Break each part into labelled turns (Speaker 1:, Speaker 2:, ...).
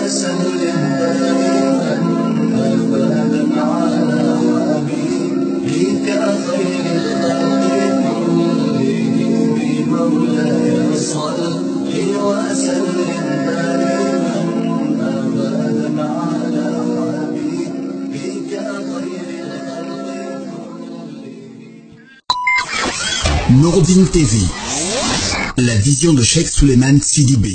Speaker 1: وسهل دائما أبدا على حبيبك خير الخلق كلهم مولاي صل وسلم دائما أبدا على حبيبك خير الخلق كلهم.
Speaker 2: Nouroudine TV, la vision de Cheikh Souleymane Sidibé.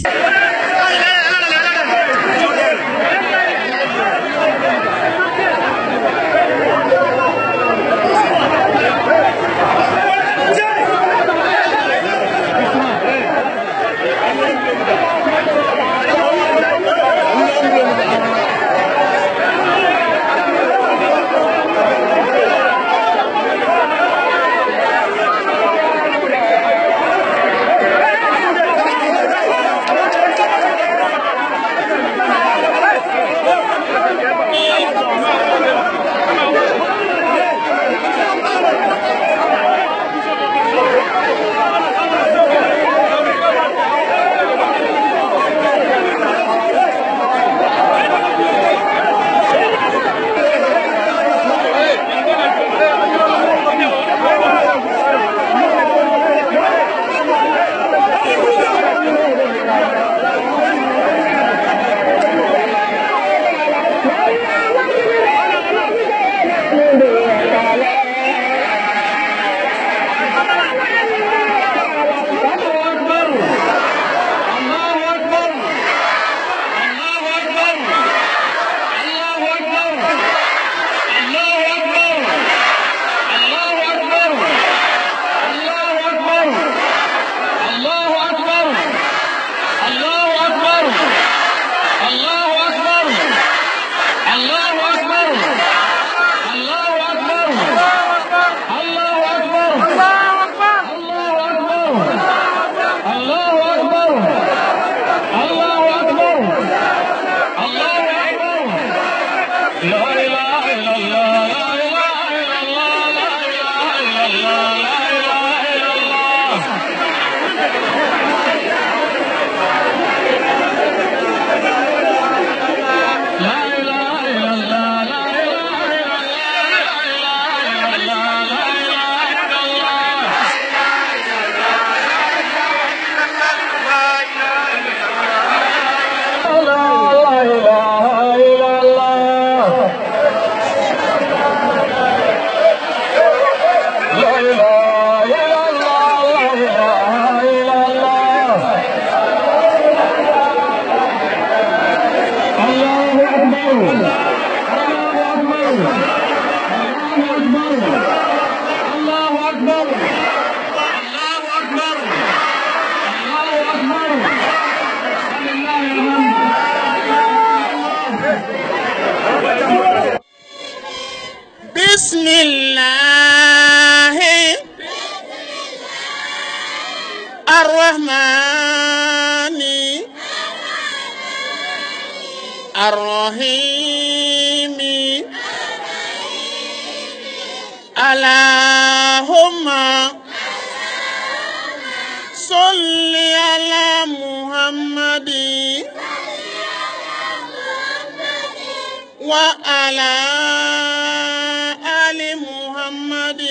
Speaker 3: بسم الله الرحمن الرحيم اللهم صل على محمد وعلى آل محمد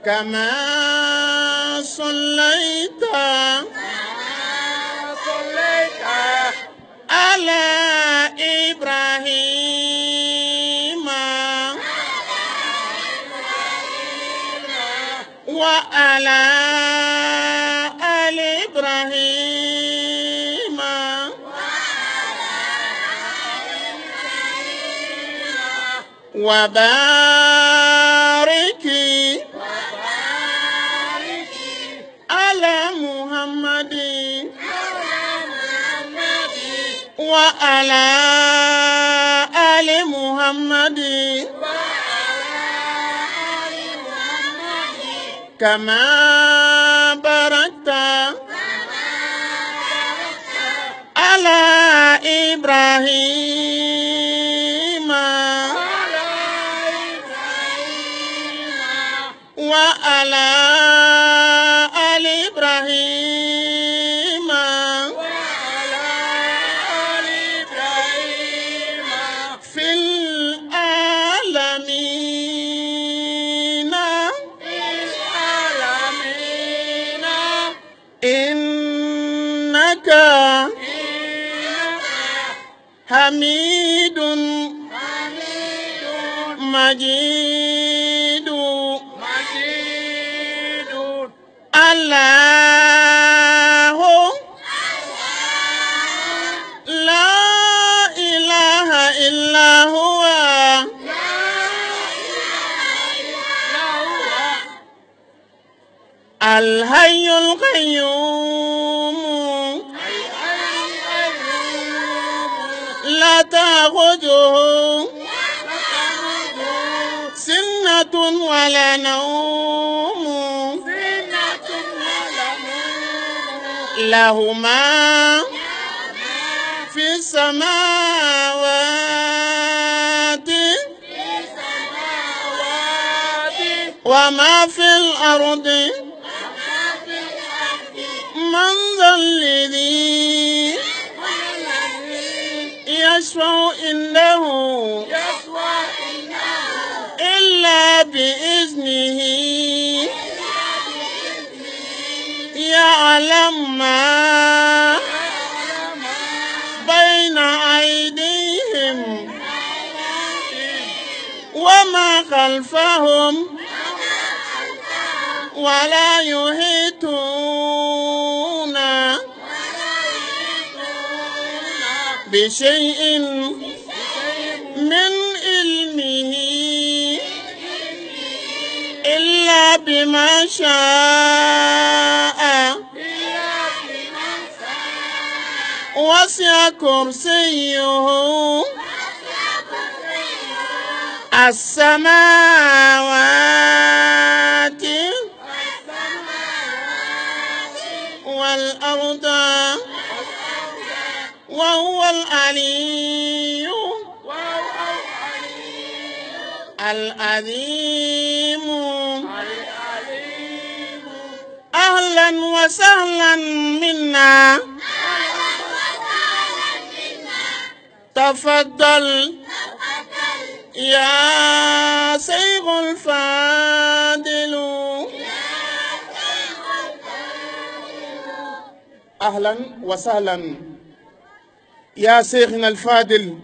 Speaker 3: كما صليت على إبراهيم وعلى آل إبراهيم وبارك على محمد وعلى آل محمد كما باركت على إبراهيم وعلى آل إبراهيم حميد مجيد الله لا إله إلا هو الحي القيوم لا تأخذه سنة ولا نوم له ما في السماوات وما في الأرض من ذا الذي يشفع عنده إلا بإذنه يعلم ما بين أيديهم وما خلفهم ولا يحيطون بشيء من علمه إلا بما شاء وسع كرسيه السماوات والأرض وهو العلي العظيم أهلا وسهلا منا تفضل يا شيخ الفاضل أهلا وسهلا يا شيخنا الفاضل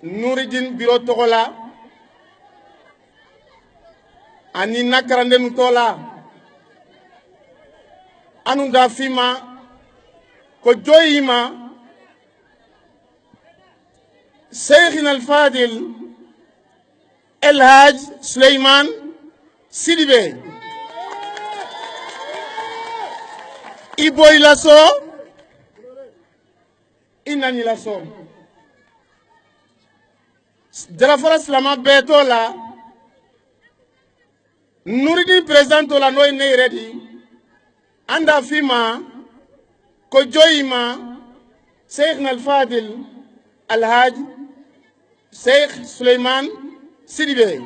Speaker 3: نور الدين بيرو توغلا أني نكرندن تولا أنو دافيما كجويما شيخنا الفاضل الحاج سليمان سيديبي إبوي لاسو إناني لاسو جرافورا سلاما بيتولا نوريدي بريزانتولا نوي نيريدي أندا فيما كجويما شيخنا الفاضل الحاج شيخ سليمان سيديبي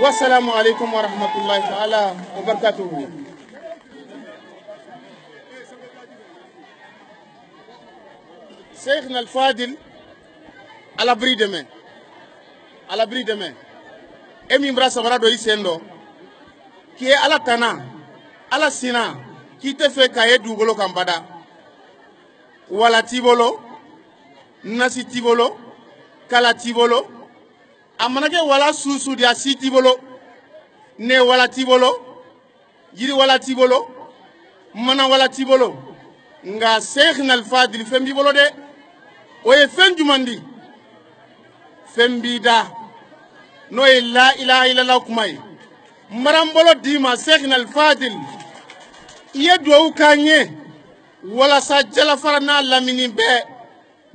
Speaker 3: والسلام عليكم ورحمة الله تعالى وبركاته. شيخنا الفاضل على بريدمه emi mbra sabara do isendo qui est à la tana à la sina qui te fait kaye dugolo kambada wala tibolo nasi tibolo kala tibolo amanake wala susu dia si tibolo ne wala tibolo yiri wala tibolo mana wala tibolo nga Sheikhna al-Fadil fembi bolo de oye fendumandi fembida no la ilaha illallah kumai marambolo dima Sheikhna al-Fadil yedo kanye wala sa jala farana lamini be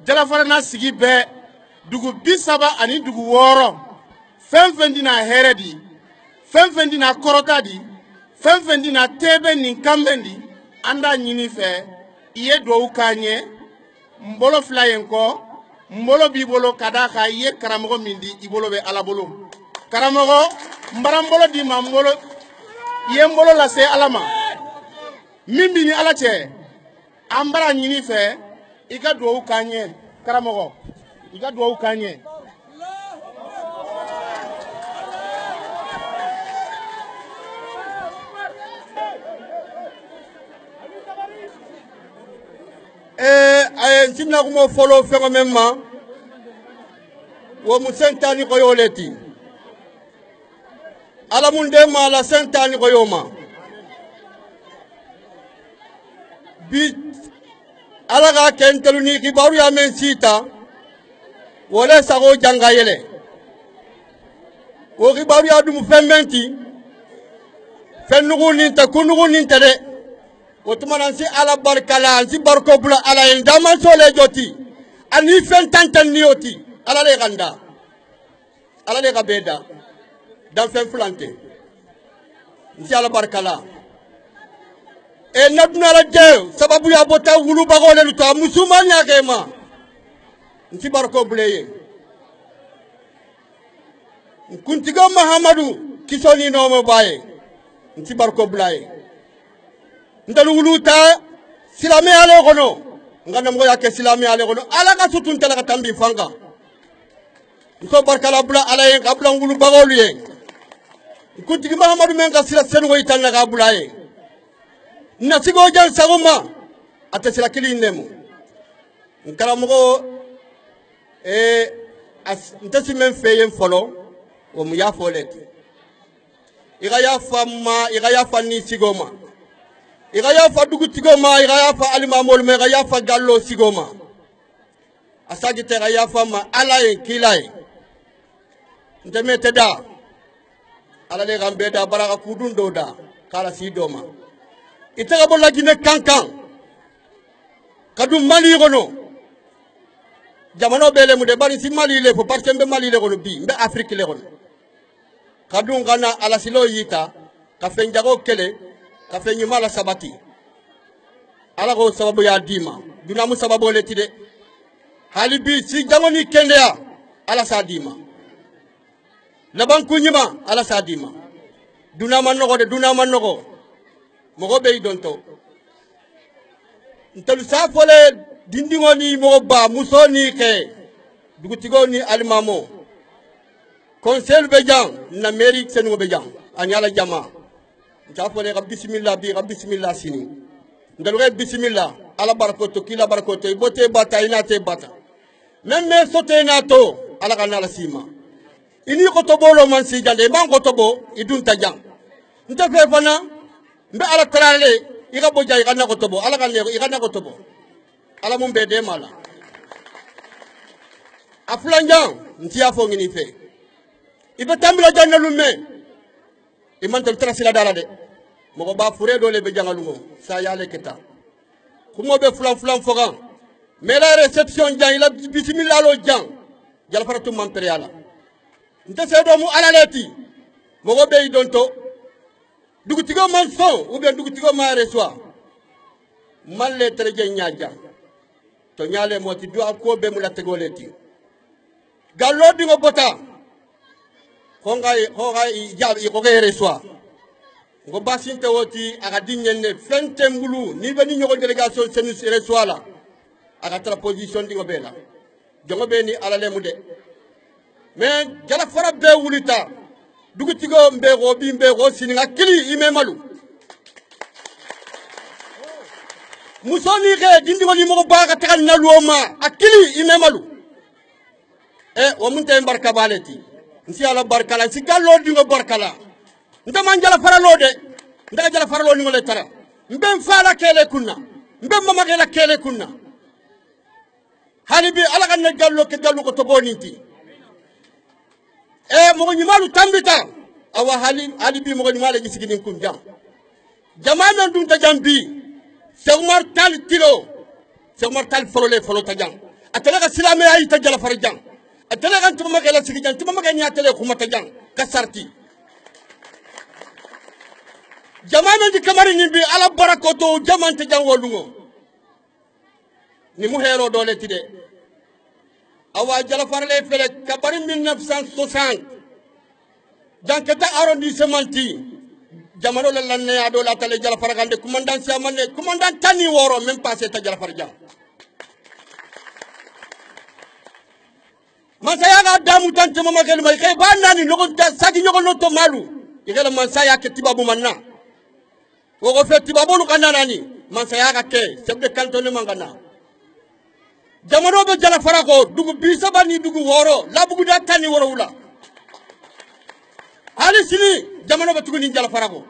Speaker 3: jala farana sigi be dugu bisaba ani dugu woro fendina heredi fendina korotadi fendina tebe ni kambendi anda nyini fe yedo kanye mbolo flayenko mbolo bibolo kadaka ye karamogo mindi ibolo be alabolo karamogo mbarambolo di mambolo ye mbolo la se alama mimbi ni alache ambara nyini fe ika do kanye karamogo ika do kanye sinna ko follow fengo memma wo mu sentani ko yoleti ala mun de ma la sentani ko yoma bi ala ga kentelu ni kibaru ya men sita wala sago janga yele wo kibaru ya dum fembenti fennugo ni ta kunugo ni ta de wotumana si ala barkala si barko bula ala en daman sole joti ani fen tantan nioti ala le ganda ala le gabeda dan fen flante si ala barkala e naduna la je sababu ya bota wulu bagole lu ta musulman ya kema si barko buleye kuntiga mahamadu kisoni no mo baye si barko bulaye ndalu wuluta silami ale kono ngana mo yake silami ale kono ala ka sutun tala ka tambi fanga so barkala bula ala en kabla wulu bagolu ye kutigi mahamadu men ka sila sen wo itana ka bula ye na sigo jan saguma ata sila kili nemu ngala mo ntasi men feyen folo wo mu ya folet iga ya famma iga ya fanni sigoma iga ya fa dugu tigoma iga ya fa alima mol me iga ya fa gallo sigoma asagi te iga ya famma alaye kilay ndeme teda ala le gambe da baraka kudun do da kala si doma itaga bolla gine kankan kadum mali gono jamano bele mu de bari si mali le fo parce mbe mali le gono bi mbe afrique le gono kadum gana ala silo yita ka fenjago kele ka fenyuma la sabati ala ko sababu ya dima dunamu sababu le tide halibi si jamoni kendea ala sa dima laban kunyima ala sa dima dunama nogo de dunama nogo mogo be donto ntalu sa fole dindingo ni mogo ba muso ni ke dugutigo ni alimamo conseil be jang na mairie senu be jang anyala jama nta fole ga bismillah bi ga bismillah sini ndalu ga bismillah ala barakoto kila barakoto bote bata ina te bata memme sote na to ala kana la sima ini ko to bolo man si jande man ko to bo idun ta jang nta fe fana mbe ala tarale iga boja iga na ko to bo ala kan le iga na ko to bo ala mum be de mala aflanjang nti afo ngini fe ibe tambila janna lumme imantal trasila dala de moko ba fure dole be jangalumo sa yale keta kumo be flan fogan mais la réception jang ila bismillah lo jang jal faratu impérial nte sedo mu alaleti moko be donto dugutigo man son ou bien dugutigo ma reçoit malle treje nyaaja to nyaale moti do ko be mu la tegoleti gallo dingo bota honga jabi ko ke reçoit ngo basinte woti aga dignenne fente mbulu ni be ni nyoko délégation senu reçoit la aga tra position dingo bela jongo be ni alale mu de mais jala fara be wulita dugutigo mbego bi mbego sininga kili imemalu musoni ke dindigo ni mo baga takan na luoma akili imemalu o munte barka baleti nsi ala barkala si gallo dingo barkala ndama jala fara lode ndaga jala fara lo ni ngole tara mbem fala kele kunna mbem mama kele kele kunna halibi ala kan gallo ke gallo ko to boninti mo nyimalu tambita awa halibi mo nyimale gisigini kunja jamana dum ta jambi segmar tal kilo segmar tal folo ta jang atala ka silame ay ta jala farjang atala kan tuma kala sigijan tuma ma nya tele kuma ta jang ka sarti jamana di kamari nyimbi ala barakoto jaman ta jang wolungo ni mu hero dole tide awa jala farle fele kabari 1960 jankata arrondissement ti jamano la lanne ya do la tale jala faragande commandant siamane commandant tani woro même passé ta jala farja masaya ga damu tante mama kel may kay banani nogo sagi nogo no to malu igala masaya ke tibabu manna wo go fe tibabu no kanana ni masaya ga ke chef de canton mangana
Speaker 4: jamano be jala fara ko dugu bisaba ni dugu woro labugu da tani woro wula hali sini jamano be tugu ni jala fara ko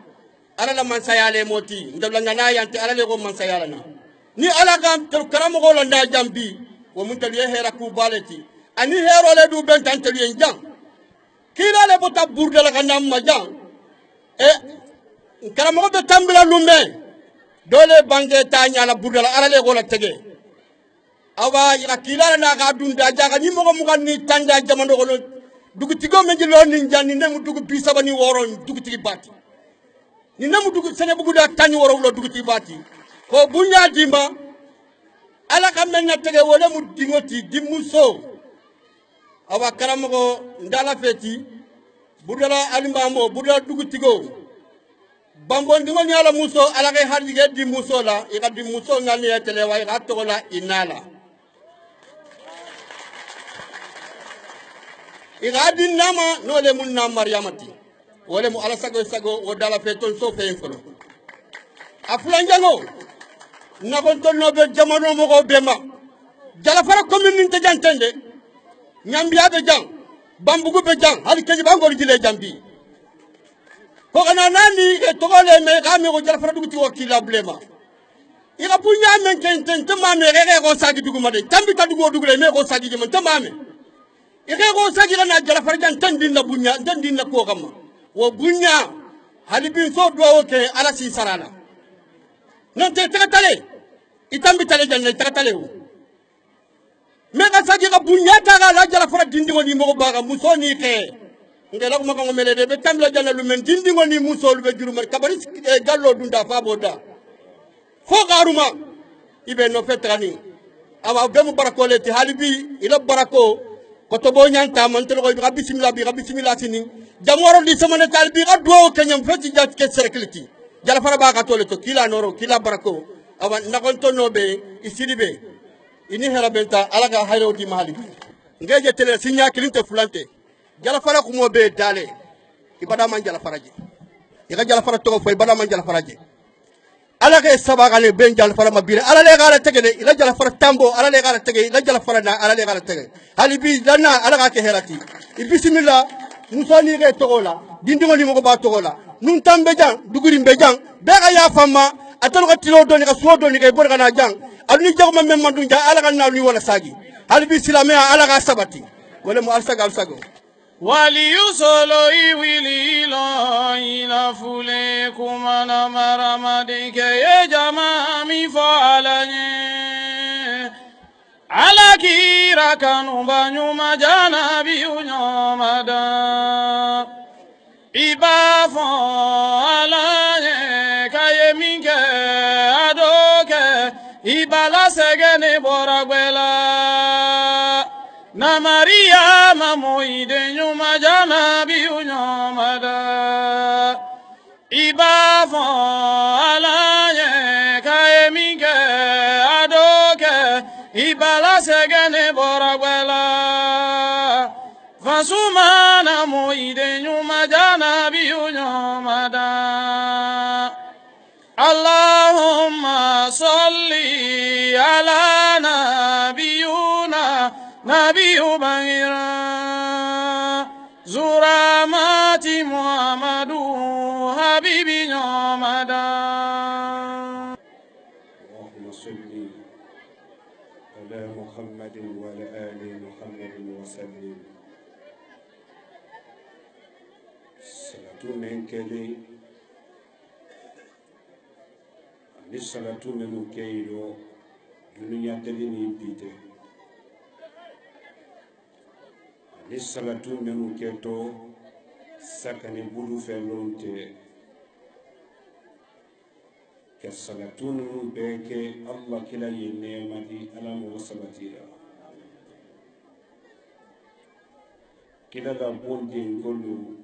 Speaker 4: ala la man sayale moti ndabla ngana yanti ala le ko man sayala na ni ala gam to karamo ko nda jambi wo mun tali hera ku baleti ani hero le du ben tan tali en jang kila le bota burde la kanam ma jang e karamo be tambila lumbe dole bange tanya la burde la ala le ko la tege awa ira kila na ga dunda jaga ni mo ni tanda jamano ko dugu tigo me jilo ni janni ndemu dugu bisaba ni woro dugu tigi bati ni namu dugu sene bugu da tani woro wulo dugu tigi bati ko bunya dimba ala kamen na tege wole mu dingoti dimuso awa karamo ko ndala feti budala alimamo budala dugu tigo bambon dingo ni ala muso ala kay harjige dimuso la ika dimuso ngani ya tele wa ika tola inala igadi nama no le mun na maryamati wole mu ala sago sago o dala fe ton so fe infolo aflanjango na gon ton no be jamano mo ko bema jala fara commune ni te jantende nyambia be jang bambugu be jang hali keji bangol jile jambi ko kana nani e togole me ka me ko jala fara dugu ti wakila blema ira punya men kenten tamame rere ko sagi dugu made tambi ta dugu dugu le me ko sagi jema tamame ike ko sagira na jala farjan tandin na bunya tandin na ko kama wo bunya halibin so do ke ala si sarana non te tale itambi tale janne tale o me ka sagira bunya ta ga la jala farjan dindi woni mo baga muso ni ke ngela ko mako mele de be tamla janna lu men dindi woni muso lu be juruma kabari gallo dunda fa boda fo garuma ibe no fetrani awa be mu barako le ti halibi ila barako koto bo nyanta man telo ko bi bismillah sini jamoro di samane tal bi adwo kenyam fati jat ke serkliti jala fara ba ka tole to kila noro kila barako awan nakon to nobe isidibe ini hera benta alaga hayro di mahali ngeje tele sinya kilinte fulante jala fara ko mobe dale ibada man jala faraje iga jala fara to fo ibada man jala faraje alaga sabaga le ben jala fara mabire ala le gala tege de ila jala fara tambo ala le gala tege ila jala fara na ala le gala tege hali bi dana alaga ke herati bismillah musoni ke togola dindingo ni mo ba togola nun tambe jang duguri be jang be ga ya fama atalo ka tilo doni ka so doni ke bor kana jang alni jago ma mem mandu ja alaga na ni wala sagi hali bi silamia alaga sabati wala mu alsaga
Speaker 5: وليصلوا إلى فليكم أنا مرمدك يا جماعة مفعلني على كيرا كانوا بنيو مجانا بيو مدا إبا فعلني كيمينك أدوك إبا لا سجن بورغولا na Maria mamoide nyuma jana biu nyomada ibafo alaye kaemige adoke ibala segene boragwela fasuma na moide nyuma jana biu nyomada Allahumma salli ala nabiyuna نبي بغيرا زرامات محمد حبيبي نعمدا
Speaker 6: اللهم صل على محمد وعلى آل محمد وسلم صلاة من كلي ani salatu menu keiro dunia telini bite ni salatu menu keto sakane bulu felonte ke salatu nu beke Allah kila yene madi alamu wasabatira kila la bonde ngolu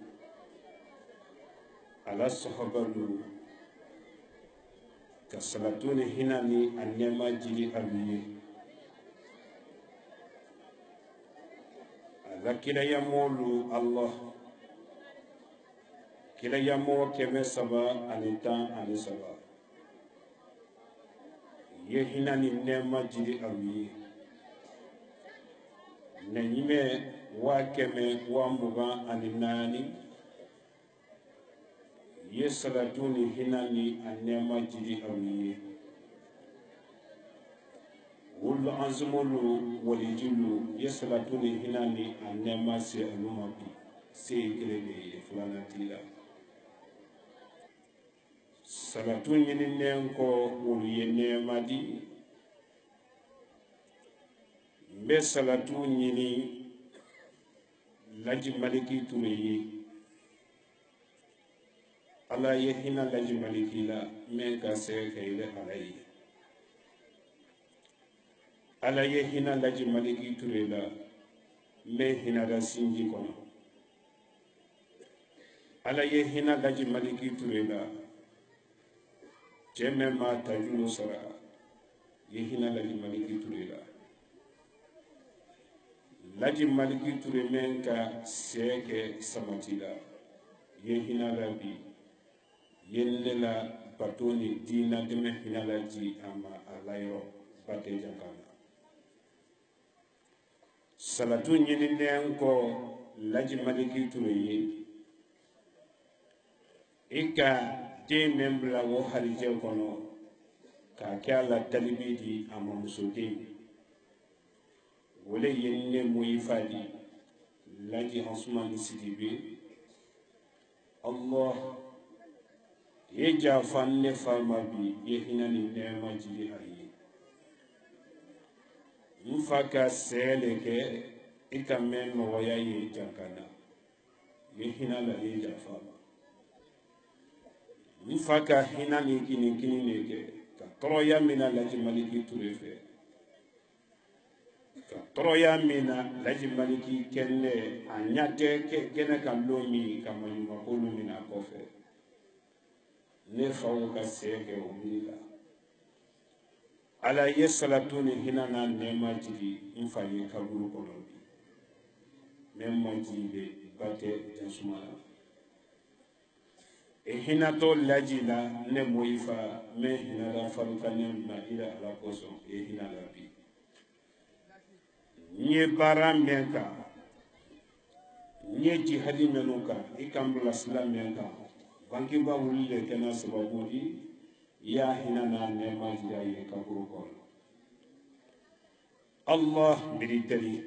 Speaker 6: ala sahabalu ka salatu ni hinani anyama jili abiye kila yamolu Allah kila yamo keme saba anita anisaba ye hinani nema jiri awi نيمة واكمة وامبغا أنناني يسلاتوني هناني النعمة جدي أوي ولو أنزمولو وليجلو يسلاتوني هناني النعمة سي أنومابي سي كريني فلانا تيلا سلاتوني نينكو ولي النعمة دي mbe salatu nyini laji maliki tureyi ala ye hina laji maliki la men ka se kayle alayi ala ye hina laji maliki ture la me hina da sinji kono ala ye hina laji maliki ture la jeme ma tajulo sara ye hina laji maliki ture la laji maliki ture men ka seke samatila ye hinala bi yenne la batoni dina deme hinala ji ama alayo bate jangana salatu nyini nen ko laji maliki ture ye ika de membla wo harije kono ka kala talibidi ama musudi wole yenne moyi fadi laji Ousmane Sidibé Allah ye jafanne fama bi ye hinani nema jidi ayi mfaka sele ke ika mema waya ye jankana ye hinala ye jafama mfaka hinani kini neke ka toroya mina laji maliki turefe toroya mina laji maliki kenne anyate kene kalomi kama yuma kolu mina kofe ne fawo ka seke umila ala ye salatuni hinana nema jigi mfaye kaburu kono bi memma jibe bate jasumala e hinato laji la ne moifa me hinala farukane na ila ala koso e hinala bi nye bara menka nye jihadi menuka ikambula sila menka banki ba wulile kena sababu di ya hinana nema jida ye kaburu kono Allah biritali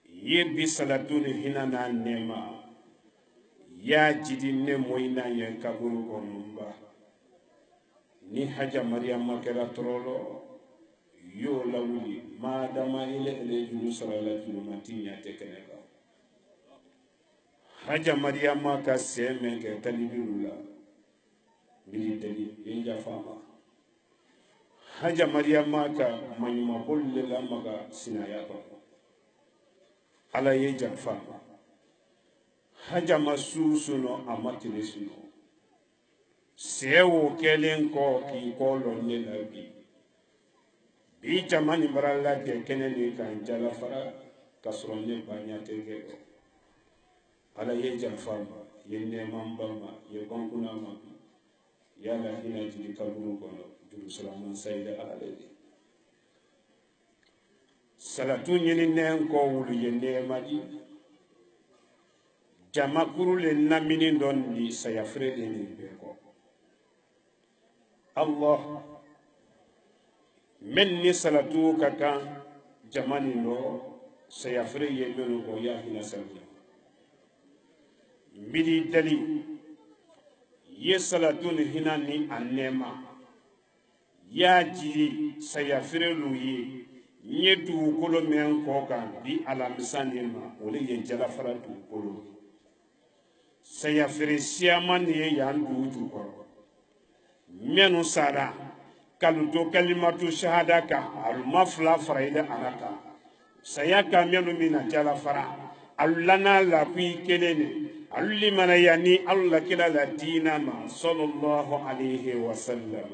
Speaker 6: ye bi salatuni hinana nema ya jidi ne moina ye kaburu kono mba ni haja Maryam kera trolo yo lawuli madama ile julu sarala julu matinya tekeneka haja Maryam ka seme ke talibirula bilideli yenja fama haja Maryam ka manyuma bolle la maga sinaya ko ala yenja fama haja masusuno amatilisino sewo kelen ko ki kolo ne labi bi jamani baralla ke keneni kan jala fara kasronne banya tege ala ye janfama ye nemambama ye konkuna ma yala hina jili kaburu kono juru salaman sayda ala ledi salatu nyini nen ko wulu ye nemadi jama kurule namini don ni sayafre de ni be ko Allah men ni salatu kaka jamani no sayafre ye menu ko ya hina salatu midi dali ye salatu ni hina ni anema ya jiri sayafre lu ye nye du kolo men ko kan bi alamisani ma ole ye jala fara du kolo sayafre siaman ye yan du ju ko menu sara kaluto kalimatu shahada ka almafla faraida anaka sayaka menu mina jala fara allana la fi kelene alli mana yani alla kila la dina ma sallallahu alayhi wa sallam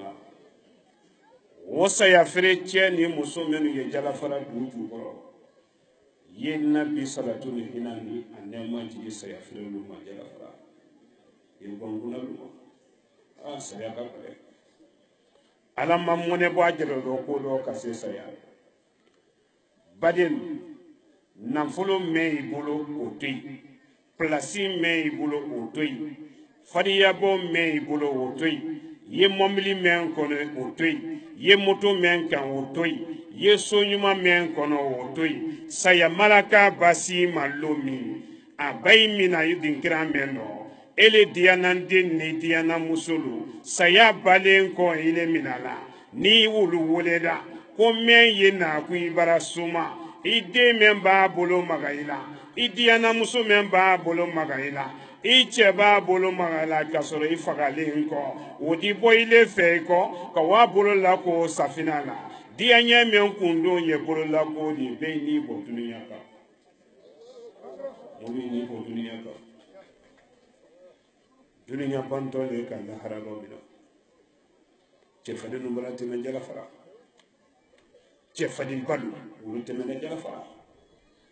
Speaker 6: wasayafre cheni musomenu ye jala fara duju ko ye nabi salatu ni hinani anema jidi sayafre lu ma jala fara ye gonguna lu sayaka pare ala mamone bo ajelo do ko do ka se saya badin nafolo mɛ i bolo o to yen pilasi mɛ i bolo o to yen fariyabɔ mɛ i bolo o to yen ye mɔbili mɛ kɔnɔ o to yen ye moto mɛ kan o to yen ye so ɲuman mɛ kɔnɔ o to yen saya malaka basi ma lo min a bayi min a ye dinkira mɛ nɔ ele diyananden ni diyanamuso lo saya balen kɔ ile mina la ni wulu welela ko mɛ ye nakun i bara suma i den mɛ b'a bolo maga i la i diyanamuso mɛ b'a bolo maga i la i cɛ b'a bolo maga i la k'a sɔrɔ i fagalen kɔ o di bɔ ile fɛ i kɔ ka wa bolo la ko safina la diyaɲɛ mɛ kun don ye bolo la ko nin bɛɛ n'i bɔ duniya kan o bɛ n'i bɔ duniya kan duniya bantɔ de ka lahara dɔ minɛ cɛfaden ninnu bɔra tɛmɛ jalafara cɛfaden balu olu tɛmɛna jalafara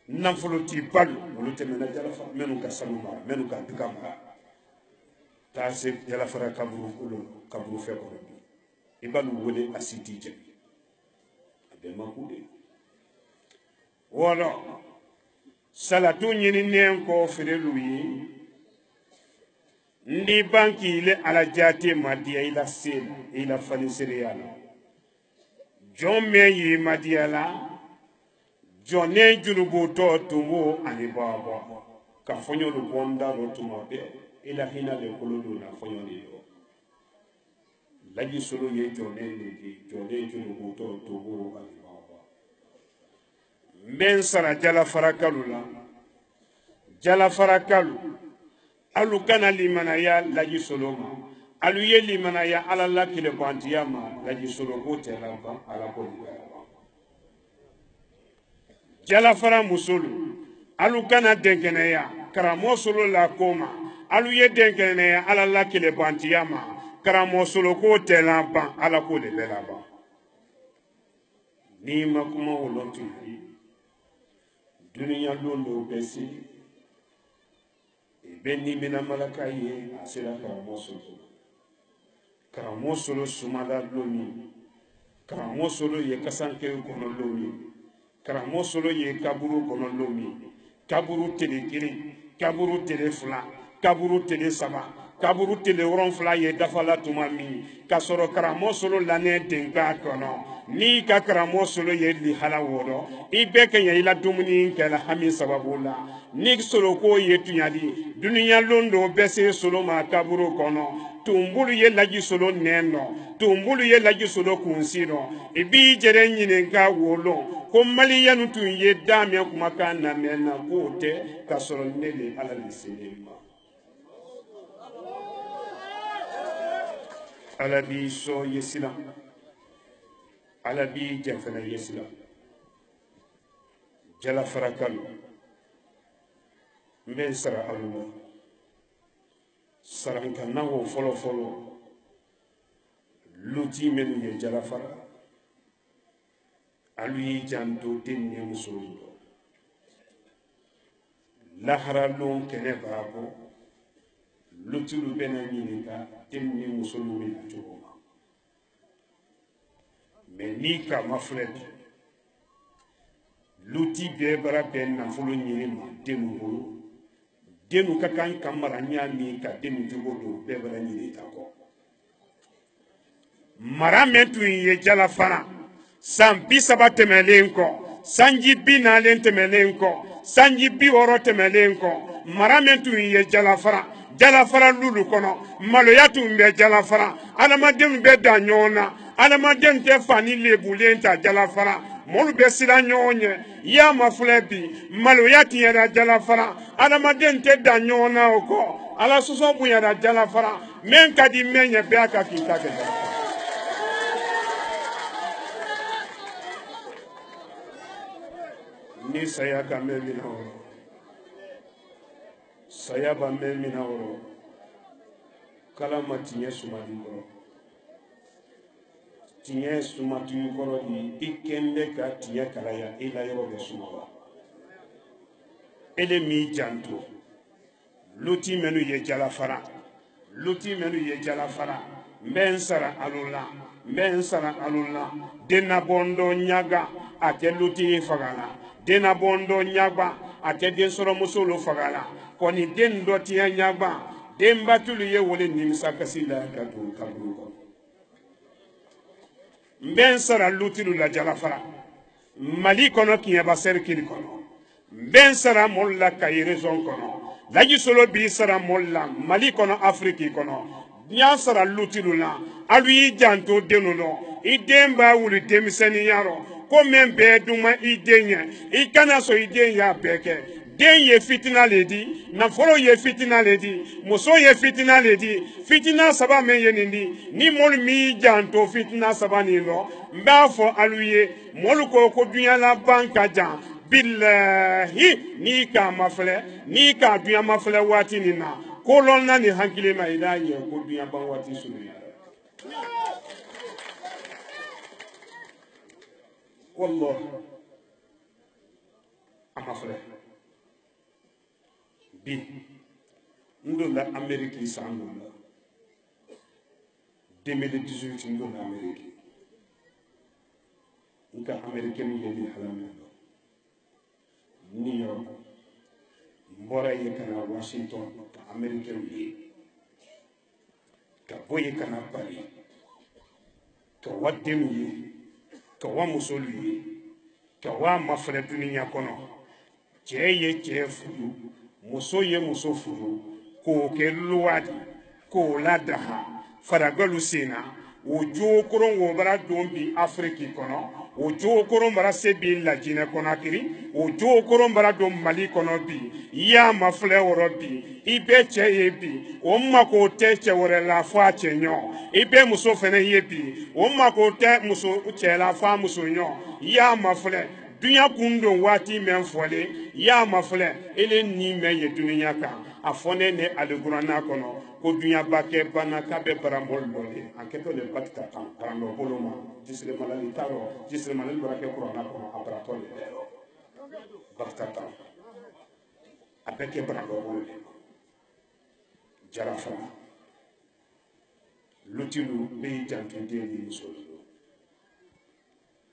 Speaker 6: nafoloti balu olu tɛmɛna jalafara minnu ka sanu mara minnu ka duga mara taa se jalafara kaburu fɛ kɔnɔ bi i balu wele a si t'i jɛbi a bɛɛ ma ku de wɔɔrɔ salatu ɲininen kɔ feerelu ye ndi banki ile ala jate madiya ila sela ila fanisereya la jɔn mɛ ye madiya la jɔn ne junubutɔ tumbo ani bɔbɔ ka fɔɲɔlu bɔnda dɔ tuma bɛɛ ila hina le kolo don na fɔɲɔ de yɔ laji solo ye jɔn ne de jɔn ne junubutɔ tumbo ani bɔbɔ n bɛ n sara jalafara kalu la jalafara kalu alu kana limanaya laji solo ma alu ye limanaya ala la kile kwantiya ma laji solo ko tɛ la ban ala ko jalafara musolu alu kana denkɛnɛya karamɔgɔ solo la ko ma alu ye denkɛnɛya ala la kile kwantiya ma karamɔgɔ solo ko tɛ la ban ala ko de bɛ la ban ni ma kuma wolo tun ye duniya don dɔw bɛ se bɛɛ ni mina malaka ye a sera karamɔgɔ solo sumada don min karamɔgɔ solo ye kasanke kɔnɔ don min karamɔgɔ solo ye kaburu kɔnɔ don min kaburu tele kelen kaburu tele fila kaburu tele saba kaburu tele wolonfila ye dafala tuma min ka sɔrɔ karamɔgɔ solo lanɛ denka kɔnɔ n'i ka karamɔgɔ solo ye lihala wɔɔrɔ i bɛɛ ka ɲɛ i la dumuni kɛla hami sababu la ni solo ko ye tuɲali duniya lon dɔ bɛ se solo ma kaburu kɔnɔ tumbulu ye laji solo nɛn nɔ tumbulu ye laji solo kunsi nɔ i b'i jɛrɛ ɲininka wolon ko maliyɛnu tun ye da mɛn kumakan na mɛn na k'o tɛ ka sɔrɔ ne de ala le selen ma ala b'i sɔn ye siran ala b'i janfana ye siran jalafara kalo n bɛ sara alu la sarankannaw fɔlɔfɔlɔ luti minnu ye jalafara alu y'i janto den ni musow la laharalon kɛnɛ b'a bɔ lutilu bɛna ɲininka den ni musow bɛna cogo ma mɛ n'i ka ma filɛ bi luti bɛɛ bara bɛɛ nafolo ɲini ma denw bolo denw ka kan ka mara ɲaami ka denw jogo don bɛɛ bara ɲini ta kɔ mara min tun ye jalafara san 30 tɛmɛlen kɔ sanji 40 tɛmɛlen kɔ sanji 60 tɛmɛlen kɔ mara min tun ye jalafara lulu kɔnɔ maloya tun bɛ jalafara adamadenw bɛ da ɲɔgɔn na adamadenw tɛ fani lebulen ta jalafara mɔlu bɛ siran ɲɔgɔn ɲɛ y'a ma filɛ bi maloya tiɲɛra jalafara adamaden tɛ da ɲɔgɔn na o kɔ ala sɔsɔ bonyara jalafara mɛn ka di mɛn ɲɛ bɛɛ ka k'i ta kɛ ni saya ka mɛn min na o saya ba mɛn min na o kala ma tiɲɛ sumali kɔrɔ tiɲɛ sumati kɔrɔ ni i kɛn bɛ ka tiɲɛ kalaya i la yɔrɔ bɛ suma wa ele m'i janto luti minnu ye jalafara n bɛ n sara alu la dennabɔndɔ ɲaga a tɛ luti faga la dena bondo nyagba ate den soro musolo fagala koni den do tiya nyagba den batulu ye wole nimsa kasila kadu kabru ko mben sara lutilu la jalafara mali kono kinyaba serkili kono mben sara molla kayire zon kono laji solo bi sara molla mali kono afriki kono nya sara lutilu la alu yi janto denuno idemba wuli demiseni yaro ko men be duma idenya ikana so idenya beke den ye fitina ledi na foro ye fitina ledi muso ye fitina ledi fitina saba men ye nindi ni mol mi janto fitina saba ni no mba fo aluye mol ko dunya la banka jan billahi ni ka mafle ni ka dunya mafle wati ni na ko lon na ni hankile ma ida ye ko dunya ban wati sunu ya والله أما فلا بي ندولا أمريكي سانولا 2018 ندولا أمريكي نكا أمريكي نيجي حلامي نيويورك مبارا يكنا واشنطن أمريكي نيجي كبوي كنا باري كوادم يي kawa musoli kawa mafre dunia kono cheye chefu muso ye muso furu ko ke luwadi ko ladaha faragalu sina ojo koron wo bara dombi afriki kono ojo koron bara sebi la jine kono kiri ojo koron bara dom mali kono bi ya mafle woro bi ibe cheye bi o mako te che wore la fa chenyo ibe muso fene yebi o mako te muso che la fa muso nyo ya mafle dunya kundo wati men fole ya mafle ele ni me ye dunya ka afone ne alugurana kono ko dunya bake bana kabe parambol lole anketo le batta tan parando boloma jisle malali taro jisle malali barake qur'ana kono aparato le batta tan apeke parando bolole jarafa lutilu be jantu de ni solo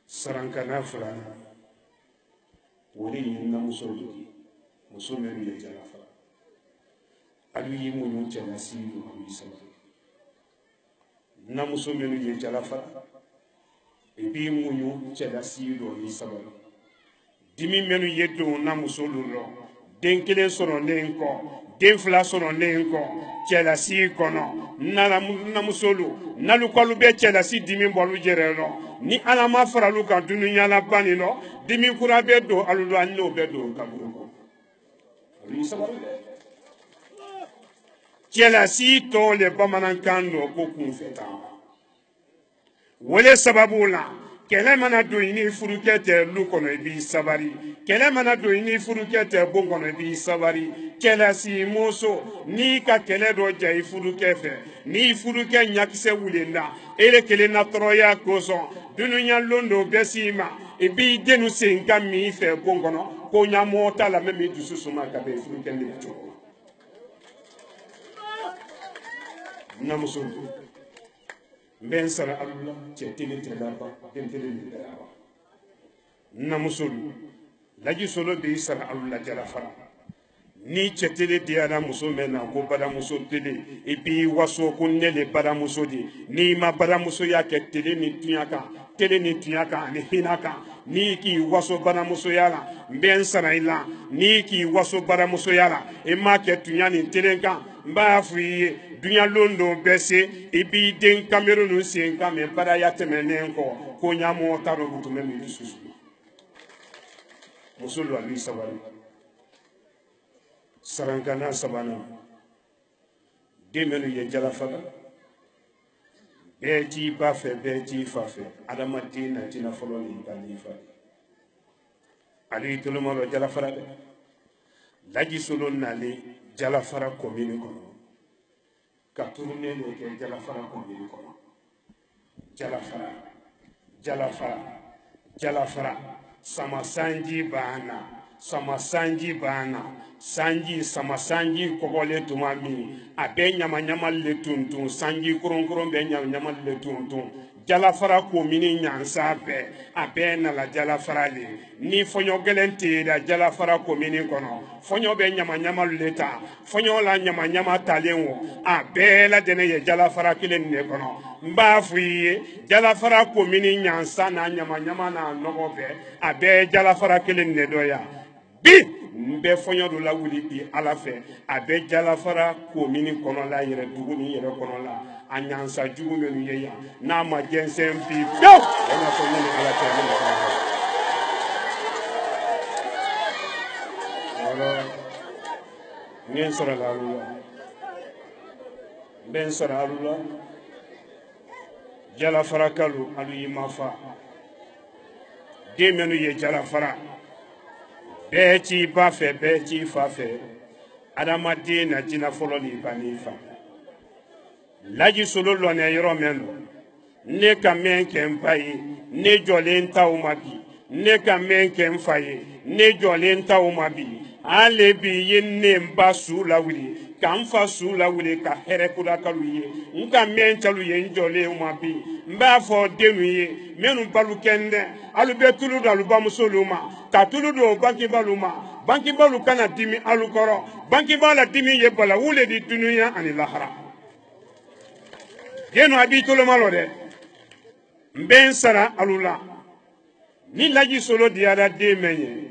Speaker 6: sarankana fara wori na musolo musome le jarafa alu yi mu chala siru alu sama na musome le jarafa e bi mu chala siru alu sama dimi menu yedo na musolo ro den kele soro nenko den fla soro nenko chala si kono na musolo nalu kwalu be chala si dimi bolu jerero ni alama faralu ka dununya la bani no dimi kura be do alu do anno be do kaburo alu sama chala si to le bamanan kando ko kun feta wole sababu la kele mana do ini furukete lu kono bi sabari kele mana do ini furukete bon kono bi sabari kele si moso ni ka kele do jai furukefe ni furuke nyakise wulenda ele kele na troya koso dununya londo besima e bi denu senka mi fe bon kono ko nyamota la meme dusu suma ka be furuke ni to na muso ben sara Allah cetini telaba bentele telaba na musulu laji solo be sara Allah jala fara ni cetele diara muso mena ko bada muso tele e bi waso ko nele bada muso di ni ma bada muso ya ke tele ni tunyaka ni hinaka ni ki waso bada muso yala ben sara ila ni ki waso bada muso yala e ma ke tunyani telenka mba fuye dunya londo bese ibi den Cameroon sen kame para ya temenen ko nyamo taro butume mi susu musulu ali sabari sarankana sabana demelu ye jalafala beji bafe beji fafe adama dina tina folo ni kanifa ali tulumalo jalafala de laji solo nali jalafara komini kono katurune ne ke jalafara komini kono jalafara sama sanji bana sama sanji kogole tumami abe nyama le tuntun sanji kuron be nyama le tuntun jalafara ko mini nyansa bɛɛ a bɛɛ nala jalafara le ni fɔɲɔ gɛlɛn tera jalafara ko mini kɔnɔ fɔɲɔ bɛ ɲama le ta fɔɲɔ la ɲama talen wo a bɛɛ lajɛlen ye jalafara kelen de kɔnɔ n b'a fɔ i ye jalafara ko mini nyansa n'a ɲama n'a nɔgɔ bɛɛ a bɛɛ jalafara kelen de dɔ ya bi n bɛ fɔɲɔ dɔ la wuli bi ala fɛ a bɛ jalafara ko mini kɔnɔ la yɛrɛ dugu ni yɛrɛ kɔnɔ la a nyansa jugu minnu ye yan n'a ma jɛnsɛn bi pewu o n'a fɔ ne ni ala cɛ ne n ye n sɔrɔ la alu la n bɛ n sɔrɔ alu la jalafara kalo alu y'i ma fa den minnu ye jalafara bɛɛ t'i ba fɛ bɛɛ t'i fa fɛ adamaden na jinɛ fɔlɔ ni ba n'i fa laji solo lɔnɛ yɔrɔ min don ne ka mɛn kɛ n ba ye ne jɔlen t'aw ma bi ne ka mɛn kɛ n fa ye ne jɔlen t'aw ma bi ale bi ye ne n ba su lawuli ka n fa su lawuli ka hɛrɛ kodakalu ye n ka mɛn calu ye n jɔlen ma bi n b'a fɔ denw ye minnu balo kɛndɛ alu bɛ tulu don alu bamusolu ma ka tulu don bankibalu ma bankibalu kana dimi alu kɔrɔ bankiba la dimi ye balawu le di dunuya ani lahara yeno a b'i toloma lɔ dɛ n bɛ n sara alu la ni laji solo diyara den mɛn ye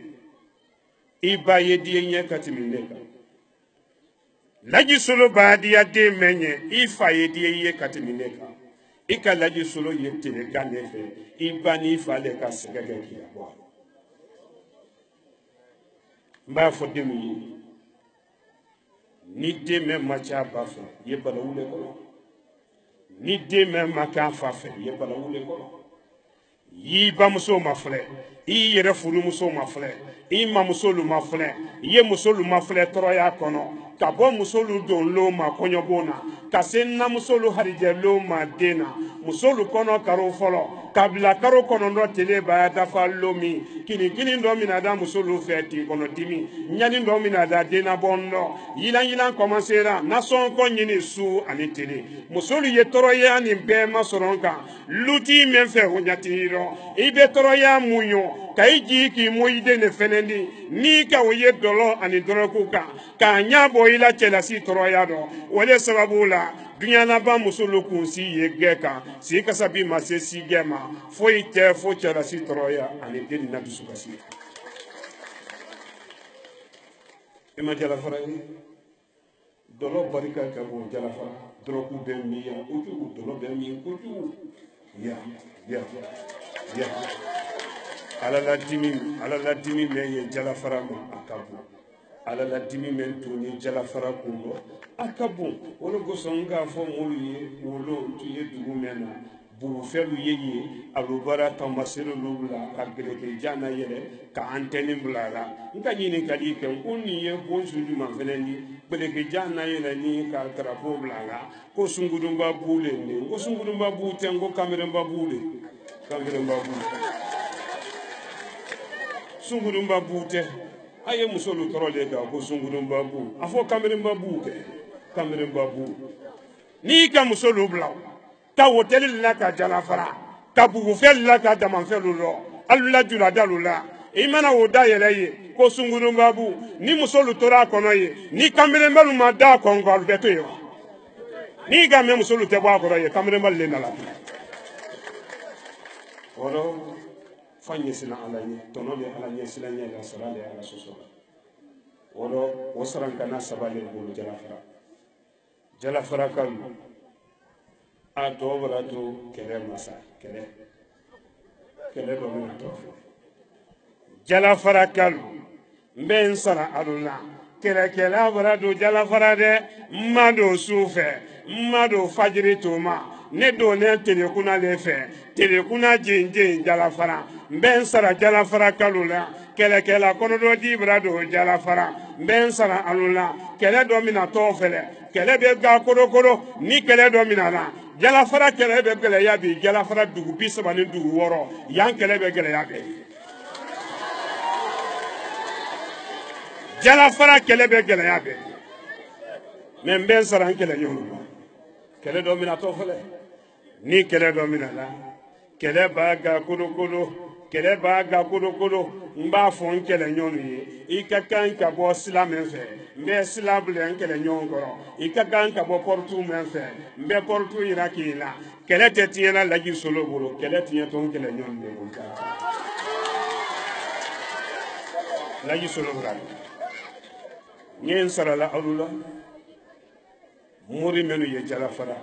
Speaker 6: i ba ye den ɲɛ ka tɛmɛ ne kan laji solo b'a diya den mɛn ye i fa ye den ye ka tɛmɛ ne kan i ka laji solo ye telekan ne fɛ i ba n'i fa le ka sɛgɛ kɛ k'i bɔ n b'a fɔ denw ye ni den mɛn ma ca ba fɛ i ye balawu le kɔnɔ ni den mɛn ma k'a fa fɛ i ye balawu le kɔnɔ i bamuso ma filɛ i yɛrɛ furumuso ma filɛ i mamusolu ma filɛ i ye musolu ma filɛ tɔɔrɔya kɔnɔ ka bɔ musolu don lo ma kɔɲɔbon na ka se namusolu harijɛ lo ma den na musolu kɔnɔ karo fɔlɔ ka bila karo kɔnɔntɔn tele b'a dafa lo min kinikini dɔ mina da musolu fɛ tin kɔnɔ dimi ɲani dɔ mina da dennabɔn dɔ yilan kɔmansera nasɔnkɔ ɲini su ani tele musolu ye tɔɔrɔya nin bɛɛ ma sɔrɔ kan luti min fɛ o ɲati dɔ i bɛ tɔɔrɔya mun yɔ ka i jigi k'i mo i den de fɛnɛ di n'i ka o ye dɔlɔ ani dɔrɔku kan k'a ɲɛ bɔ i la cɛlasi tɔɔrɔya dɔ o de sababu la duɲanaba musolu kun si ye gɛ kan si kasa bi ma se si gɛ ma foyi tɛ fo cɛlasi tɔɔrɔya ani den na dusukasi i ma jalafara ye dɔlɔ barika ka bon jalafara dɔrɔku bɛ min yan kojugu dɔlɔ bɛ min kojugu ya ala la dimi mɛn ye jalafara ma a ka bon ala la dimi mɛn to ni jalafara kun bɔ a ka bon o de kosɔn n k'a fɔ mɔlu ye wolo tun ye dugu mɛn na burufɛnw ye yen alubara tamasirelu la ka gɛrɛgɛjan na yɛlɛ ka antɛni bila a la n ka ɲininkali kɛ n ko nin ye bon jumɛn fɛnɛ ni gɛrɛgɛjan na yɛlɛ ni ka karapo bila a la ko sungurunba b'u le ni n ko sungurunba b'u tɛ n ko kamerenba b'u le kamerenba b'u sungurunba b'u tɛ a ye musolu tɔɔrɔ de kan ko sungurunba b'u a fɔ kamerenba b'u kɛ kamerenba b'u n'i ka musolu bila ka hôtel la ka jalafara ka bugufɛn la ka damafɛnlu lɔ alu la juladalu la i mana o da yɛlɛ ye ko sungurunba b'u ni musolu tora a kɔnɔ ye ni kamerenbalu ma da a kɔn alu bɛ to yen wa n'i ka mɛn musolu tɛ bɔ a kɔrɔ ye kamerenbalu le nana wɔrɔ fa ɲɛsina ala ye tɔnɔ bɛ ala ɲɛsina ɲɛ la sara de ala sɔsɔ wɔrɔ o sarankana saba de bolo jalafara kalu a tɔ bara to kɛlɛ masa kɛlɛ dɔ bɛna tɔ fɛ jalafara kalu n bɛ n sara alu la kɛlɛkɛla bara to jalafara dɛ n ma don su fɛ n ma don fajiri to ma ne donnen telekuna le fɛ telekuna jenjen jalafara n bɛ n sara jalafara kalu la kɛlɛkɛla kɔnɔdɔji bara don jalafara n bɛ n sara alu la kɛlɛ dɔ mina tɔ fɛlɛ kɛlɛ bɛ ga kodokoro ni kɛlɛ dɔ mina na jalafara kɛlɛ bɛ gɛlɛya bi jalafara dugu 36 yan kɛlɛ bɛ gɛlɛya bɛ jalafara kɛlɛ bɛ gɛlɛya bɛ mɛ n bɛ n sara n kɛlɛ ɲɔgɔn kɛlɛ dɔ mina tɔ fɛlɛ ni kɛlɛ dɔ mina na kɛlɛ b'a ga kolokolo kɛlɛ b'a ga kolokolo n b'a fɔ n kɛlɛɲɔgɔnw ye i ka kan ka bɔ sila min fɛ n bɛ sila bila n kɛlɛɲɔgɔn kɔrɔ i ka kan ka bɔ pɔritu min fɛ n bɛ pɔritu yira k'i la kɛlɛ tɛ tiɲɛna Laji Solo bolo kɛlɛ tiɲɛ to n kɛlɛɲɔgɔn de bolo Laji Solo bolo n ye n sarala aw la mori minnu ye jalafara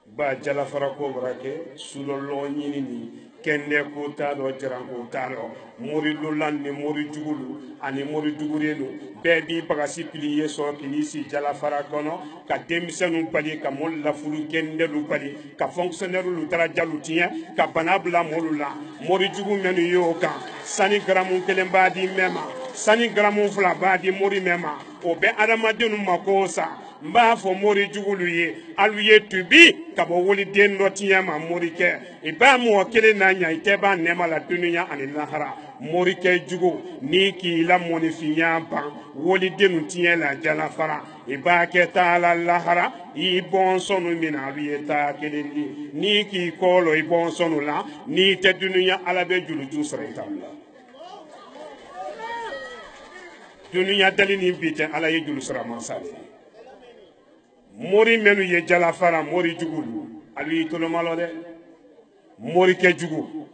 Speaker 6: ba jalafara ko bara kɛ sulɔlɔ ɲini ni kɛndɛ ko t'a dɔ jaran ko t'a dɔ mori lolan ni mori jugulu ani mori dugurenu bɛɛ b'i bagasi pili ye sɔrɔ k'i si jalafara kɔnɔ ka denmisɛnninw bali ka mɔli lafulu kɛndɛlu bali ka fonctionnaire taara jalu tiɲɛ ka bana bila mɔlu la mori jugu minnu y'o kan sani garamu kelen b'a di mɛn ma sani garamu fila b'a di mori mɛn ma o bɛ adamadenw ma ko sa n b'a fɔ mori jugulu ye alu ye tubi ka bɔ woliden dɔ tiɲɛ ma morikɛ i b'a mɔgɔ kelen n'a ɲɛ i tɛ b'a nɛma la duniya ani lahara morikɛ jugu n'i k'i la mɔnifinya ban woliden tiɲɛ la jalafara i b'a kɛ taa la lahara i bɔnsɔnnu min na alu ye taa kelen di n'i k'i kɔlɔ i bɔnsɔnnu la n'i tɛ duniya ala bɛ juluju sɔrɔ i t'alu la duniya dali ni bi tɛ ala ye julu sɔrɔ mansa de mori minnu ye jalafara mori jugu alu y'i tolomalɔ dɛ morikɛ jugu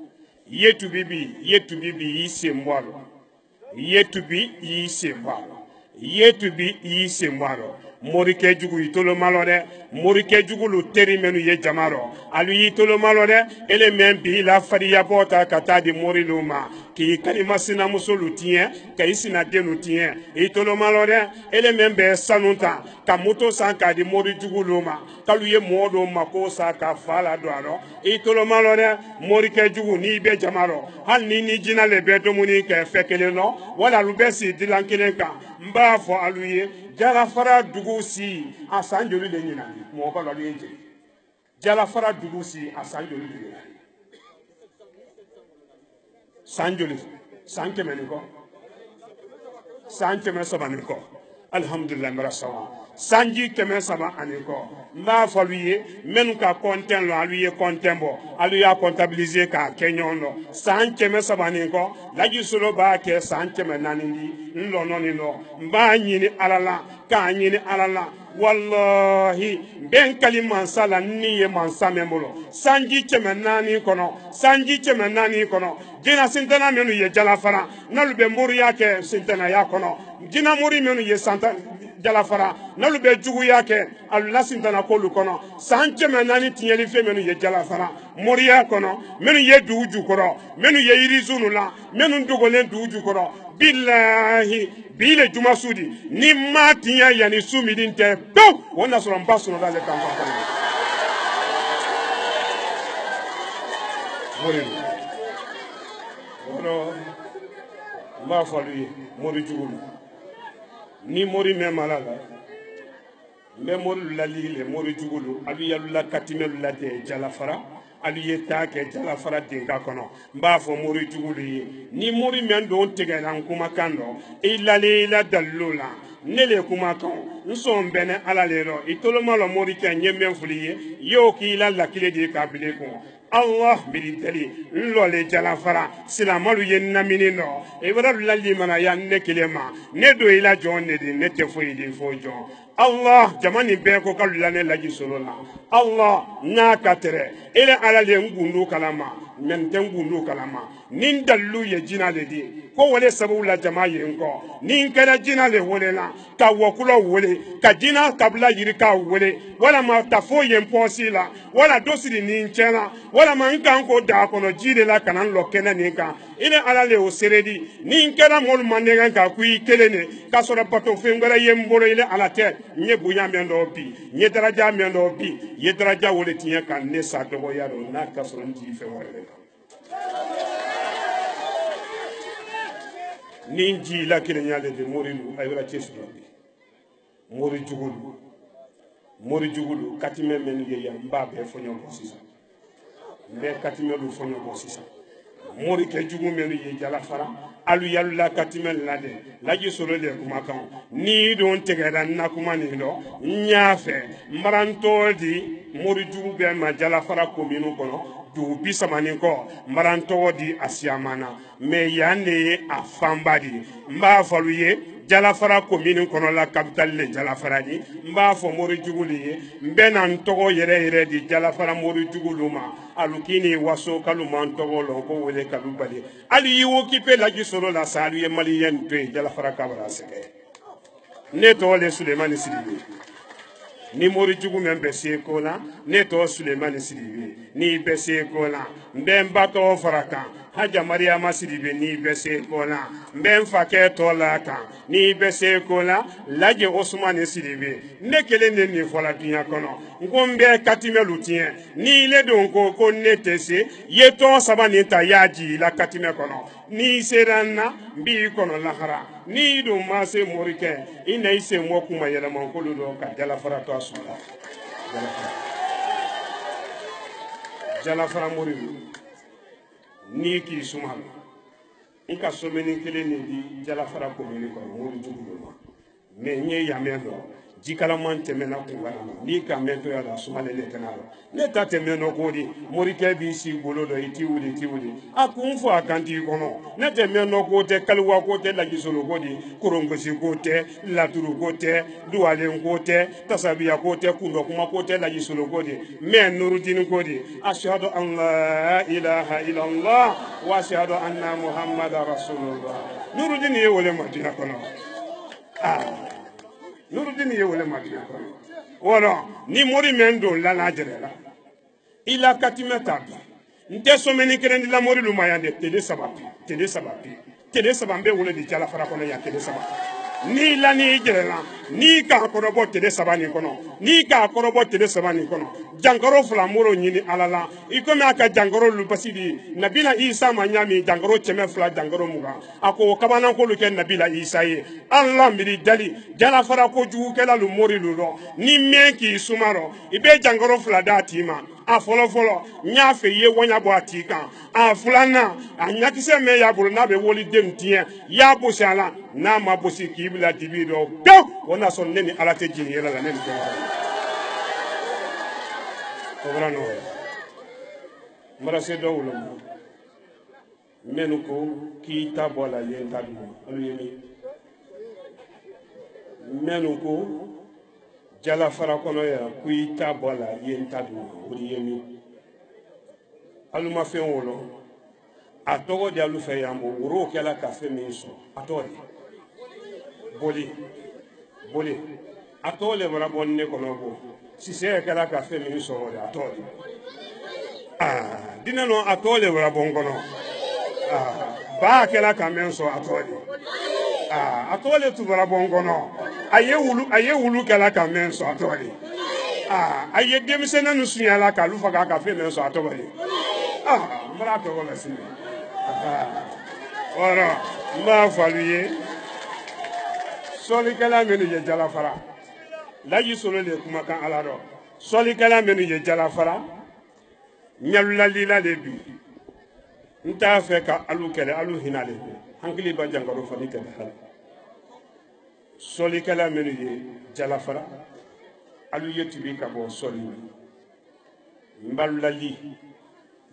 Speaker 6: yetubi y'i sen bɔ a la yetubi y'i sen bɔ a la yetubi y'i sen bɔ a la morikɛ jugu y'i tolomalɔ dɛ morikɛ jugu lu teri minnu ye jama rɔ alu y'i tolomalɔ dɛ ele mɛn bi la fariyabɔ ta ka taa di mori lu ma k'i kalima sinamuso lu tiɲɛ ka i sinaden lu tiɲɛ i tolomalɔ dɛ ele mɛn bɛ sanu ta ka moto san k'a di mori jugu lu ma k'alu ye mɔgɔ dɔw mako sa ka fa la don a rɔ i tolomalɔ dɛ morikɛ jugu n'i bɛ jama rɔ hali ni jinɛ le bɛ dumuni kɛ fɛ kelen nɔ wala alu bɛ si dilan kelen kan n b'a fɔ alu ye jalafara dugu si a san joli de ɲina mɔgɔ ka lɔli ye jeli jalafara dugu si a san joli de ɲina san joli san kɛmɛ ni kɔ san kɛmɛ saba ni kɔ alhamdulilayi mara sawa sanji kɛmɛ saba ani kɔ n b'a fɔ alu ye minnu ka kɔntɛn lɔ alu ye kɔntɛn bɔ alu y'a kɔntabiliser k'a kɛ ɲɔgɔn lɔ san kɛmɛ saba ni kɔ Laji Solo b'a kɛ san kɛmɛ naani di n lɔnɔ ni lɔ n b'a ɲini ala la k'a ɲini ala la wallahi n bɛ n kali mansa la ni ye mansa min bolo sanji kɛmɛ naani kɔnɔ jina sintana minnu ye jalafara n'olu bɛ moriya kɛ sintanaya kɔnɔ jina mori minnu ye jalafara n'olu bɛ juguya kɛ alu la sintana k'olu kɔnɔ san kɛmɛ naani tiɲɛli fɛn minnu ye jalafara moriya kɔnɔ minnu ye dugu jukɔrɔ minnu ye yirizunu la minnu dogolen dugu jukɔrɔ bilahi bi le juma su di ni ma tiɲɛ yanni su midi tɛ pewu o na sɔrɔ n ba sɔrɔ ale kan fa mori wɔrɔ n b'a fɔ alu ye mori jugu ni mori mɛn mala la n bɛ mori lali le mori jugu lu alu yalu la katimɛlu la tɛ jalafara alu ye taa kɛ jalafara denka kɔnɔ n b'a fɔ mori jugu lu ye ni mori mɛn don tigɛra n kumakan dɔ i lali i la dalilu la ne le kumakan n sɔn bɛnɛ ala le rɔ i toloma la mori kɛ n ye mɛn fili ye y'o k'i la lakile de k'a bile kun Allah biriteli nlɔle jalafara silamalu ye namini nɔ ibaralu lali mana ya ne kelen ma ne do i la jɔn ne de ne tɛ foyi di fo jɔn Allah jama nin bɛɛ ko k'alu la ne Laji Solo la Allah n'a ka tɛrɛ ele ala le n gundu kalama mɛ n tɛ n gundu kalama ni n dalilu ye jina le di ko wale sababu la jama ye n kɔ ni n kɛra jina le wele la ka wɔkulɔ wele ka jina kabila yiri k'a wele walama tafo ye n pɔsi la wala dɔ siri ni n cɛna walama n kan ko da kɔnɔ ji de la kana n lɔ kɛnɛ nin kan ile ala le o seredi ni n kɛra mɔlu manden kan ko i kelen de k'a sɔrɔ bato fɛn wɛrɛ ye n bolo ile ala tɛ n ye bonya min dɔ bi n ye daraja min dɔ bi n ye daraja wele tiɲɛ kan ne sa dɔgɔya dɔ n'a ka sɔrɔ n t'i fɛn wɛrɛ de kan ni n ji la kelen y'ale de mori lu a yɔrɔ cɛ sɔrɔ mori jugu lu katimɛ mɛn ye yan n b'a bɛɛ fɔ ɲɔgɔn kɔ sisan n bɛ katimɛ lu fɔ ɲɔgɔn kɔ sisan mori kɛ jugu mɛn ye jalafara alu yalu la katimɛ la de Laji Solo de kumakan ni don tigɛra na kuma nin dɔ n y'a fɛ n marantɔ di morijugu bɛ ma jalafara kominu kɔnɔ dugu 30 kɔ maran tɔgɔ di Asiamana mais yan de ye a fanba di n b'a fɔlu ye jalafara kominu kɔnɔ la capitale le jalafara di n b'a fɔ morijugu li ye n bɛ na n tɔgɔ yɛrɛ di jalafara morijugu lu ma alu kini waso kalu man tɔgɔ lɔn ko wele kalu bali ali yi occupé laji soro la sa alu ye maliyɛn to ye jalafara kabara sɛgɛ ne tɔgɔ le Sulemani Sidibe ni morijugu men bɛ seko la ne tɔgɔ Sulemani Sidibe ni bɛ seko la n bɛ n ba tɔgɔ fara kan Haja Mariama Sidibe ni bɛ seko la n bɛ n fakɛ tɔ la kan ni bɛ seko la Laji Osumani Sidibe ne kelen de nin fɔla dunya kɔnɔ n ko n bɛ katimɛlu tiɲɛ ni le don ko ne tɛ se ye tɔn saba nin ta y'a ji la katimɛ kɔnɔ ni sera n na n b'i kɔnɔ lahara ni dun ma se morikɛ i na i sen mɔ kuma yɛlɛma kolo dɔ ka jalafara to a su la jalafara mori ni k'i suma n ka someni kelen de di jalafara komini kɔnɔ mori jugu ma mais n ye yamɛ dɔn jikalaman tɛmɛna kungana ma n'i ka mɛn to ya la sumalen ne tɛna la ne ta tɛmɛ dɔ ko di morikɛ b'i si bolo dɔ i t'i wuli a kun fɔ a kan t'i kɔnɔ ne tɛmɛ dɔ ko tɛ kaliwa ko tɛ lajisolo ko di korongosi ko tɛ laturu ko tɛ duwalen ko tɛ tasabiya ko tɛ kundɔkuma ko tɛ lajisolo ko di mais nurudini ko di ashhadu an la ilaha illallah wa ashhadu anna muhammadan rasulullah nurudini ye wele madina kɔnɔ Nurudini ye wele madina kɔnɔ wala ni mori men don la jɛrɛ la ila katimɛ ta bi n tɛ someni kelen di la mori lu ma yan de tele saba n bɛ wele di jalafara kɔnɔ yan tele saba ni la ni jɛrɛ la ni k'a kɔrɔbɔ tele saba nin kɔnɔ ni k'a kɔrɔbɔ tele saba nin kɔnɔ jankaro fila moro ɲini ala la i komi a ka jankaro lu basidi nabila isa ma ɲami jankaro cɛmɛ fila jankaro mugan a ko kabananko lu kɛ nabila isa ye ala miri dali jalafara ko jugukɛla lu mori lu rɔ ni mɛn k'i suma rɔ i bɛ jankaro fila d'a t'i ma a fɔlɔfɔlɔ n y'a fɛ i ye waɲa bɔ a t'i kan a filanan a ɲakisɛ mɛn y'a bolo n'a bɛ woli den tiɲɛ y'a bosi a la n'a ma bosi k'i bila dibi dɔ pewu o n'a sɔrɔ ne ni ala tɛ jeni yɛlɛ la ne ni tɔgɔ o kɛra nɔgɔya n bɔra se dɔw la minnu ko k'i ta bɔ a la yen ta dun olu ye min minnu ko jalafara kɔnɔ yan ko i ta bɔ a la yen ta dun olu ye min alu ma fɛn wolo a tɔgɔ di alu fɛ yan bɔ woro kɛla ka fɛn min sɔrɔ a tɔgɔ di boli a tɔgɔ le bɔra bɔ ne kɔnɔ bɔ sisɛ kɛla ka fɛn min sɔrɔ de a tɔgɔ di dinɛ nɔ a tɔgɔ le bɔra bɔ n kɔnɔ ba kɛla ka mɛn sɔrɔ a tɔgɔ di a tɔgɔ le tubara bɔ n kɔnɔ a ye wulu kɛla ka mɛn sɔrɔ a tɔgɔ di a ye denmisɛnnin sunyala k'alu faga ka fɛn mɛn sɔrɔ a tɔgɔ di n bɔra tɔgɔ la sini wɔrɔ n b'a fɔ alu ye sɔlikɛla minnu ye jalafara laji solo le kumakan ala rɔ sɔlikɛla minnu ye jalafara ɲalulalila le bi n t'a fɛ ka alu kɛlɛ alu hinɛ le bi hankili ba jankaro fani kɛlɛ hali sɔlikɛla minnu ye jalafara alu ye tubi ka bɔ sɔli n balulali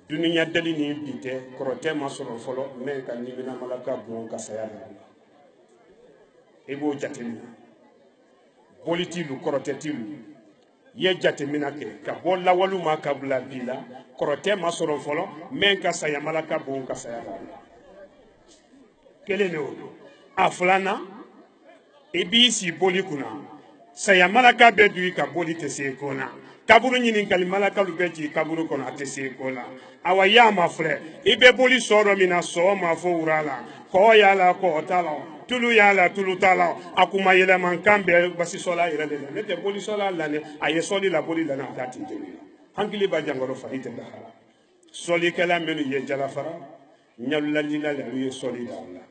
Speaker 6: duniya dali ni bi tɛ kɔrɔtɛ ma sɔrɔ fɔlɔ mɛ ka nimina malaka bon ka saya la i b'o jateminɛ boli t'ilu kɔrɔtɛ t'ilu i ye jateminɛ kɛ ka bɔ lawalu ma ka bila bi la kɔrɔtɛ ma sɔrɔ fɔlɔ mɛ ka saya malaka bon ka saya la kelen de o a filanan i b'i si boli kunna saya malaka bɛ du i ka boli tɛ se ko na kaburu ɲininkali malakalu bɛ jigin kaburu kɔnɔ a tɛ se ko la awa y'a ma filɛ i bɛ boli sɔrɔ min na sɔɔ ma fɔ wura la kɔɔ y'a la kɔɔ t'a la tulu y'a la tulu t'a la a kuma yɛlɛmankan bɛɛ basi sɔla yɛrɛ de la ne tɛ boli sɔla lanɛ a ye sɔli la boli lana a t'a ti jeli la hankili b'a jankɔrɔ fari tɛ lahara sɔlikɛla minnu ye jalafara ɲalulalila la u ye sɔli da la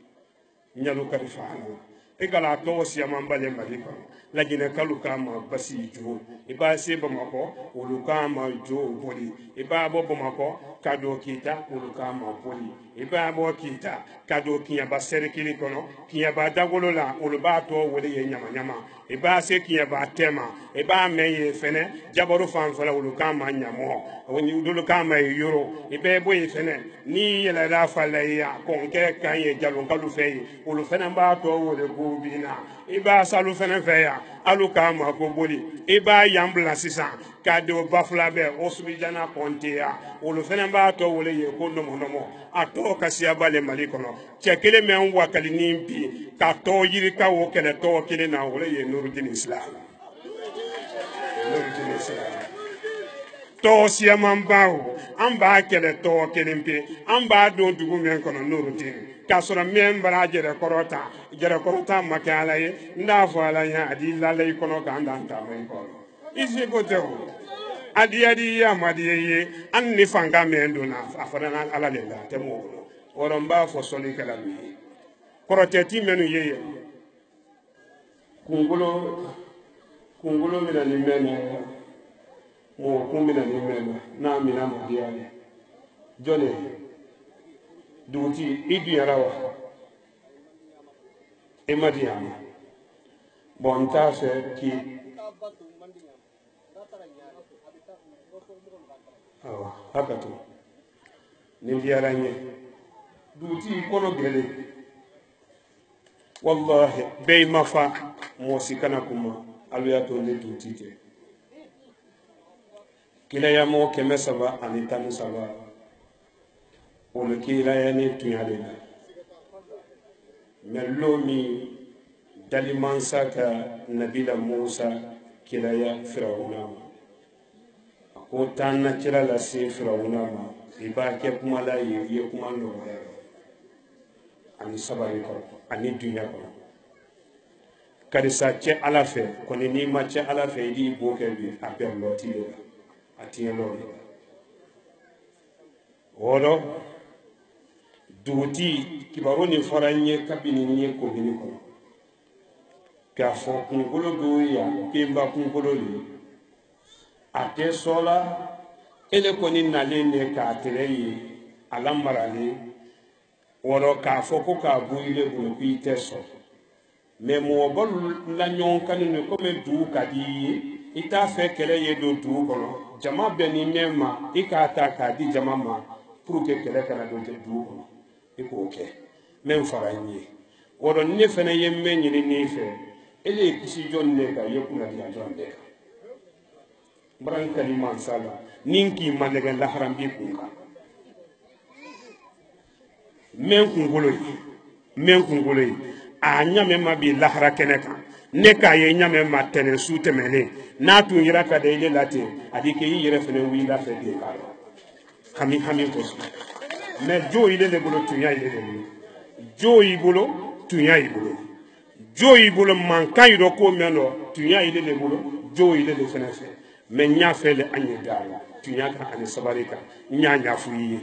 Speaker 6: ɲalu kalifa ala e kala to siyaman bale mali ko lajine kalu kama basi jo e ba se Bamako olu kama jo boli e ba bo Bamako kado kita olu kama boli e ba bo kita kado kinya ba serikili kono kinya ba dagolo la olu ba to wole ye nyama nyama e ba se kinya ba tema e ba meye fene jabaru fan fala olu kama nyamo woni dulu kama yoro e be boy fene ni yela da fala ya konke kan ye jalon kalu fe olu fene ba to wole ko bina e ba salu fene fe ya alu kama ko boli e ba yambla sisan kado bafla be osubijana konte ya olu fene ba to wole ye ko nomo ato kasiya bale mali kono chekele men wakali nimpi ka to yiri ka wo kele to kele na wole ye Nuruddin Islam to siyaman bawo an b'a kɛlɛ tɔ kelen pe an b'a don dugu min kɔnɔ Nuruddin k'a sɔrɔ min bara jɛrɛkɔrɔta ma kɛ ala ye n t'a fɔ ala ye a di lala i kɔnɔ k'an dan taama i kɔrɔ i seko tɛ o adiyadi amadiye ye an ni fanga min donna a fɔra n ala de la a tɛ mɔgɔ kɔnɔ wɔrɔ n b'a fɔ sɔnnikɛla min ye kɔrɔtɛti minnu ye yen kunkolo mina ni mɛn mo kumbina ni mena na mina madiale jone duti idiyarawa e madiama bon ta fe ki hakatu ni diyaranye duti kono gele wallahi bey mafa mo sikana kuma aluyato ne duti te kilaya mo kɛmɛ saba ani tan ni saba olu kilaya ni tunyale la mɛ lomi dalimansa ka nabila Musa kilaya Firawuna ma a ko taa na kira lase Firawuna ma i b'a kɛ kuma la ye i ye kuma nɔgɔya ani sabari kɔrɔ ani dunya kɔrɔ karisa cɛ ala fɛ kɔni n'i ma cɛ ala fɛ i b'i bo kɛ bi a bɛn lɔti de la atielori oro duti kibaroni foranye kabini nye ko bini ko ka fo kunkolo do ya pemba kunkolo li ate sola ele ko ni nale ne ka tereye alamarale oro ka fo ko ka buile bu pite so me mo bol la nyon kanune ko me du kadi ita fe kele ye do du kono jama beni nema ikata ka di jama ma pour que kele kana do te du kono iko ke men faranye wodo ne fene ye menyi ni fe ele kisi jonne ka yekuna di jonde bran kalima sala ninki manega la harambi kunga men kungolo yi a nyame ma bi lahara keneka ne ka ye nyame ma tene su temele na tu yira ka de ile lati adike yi yere fene wi la fe de karo hami ko su me jo ile le bolo tunya ile le jo yi bolo tunya yi bolo jo yi bolo mankan yi do ko meno tunya ile le bolo jo ile le fene fe me nya fe le anye dala tunya ka ani sabarika nya fu yi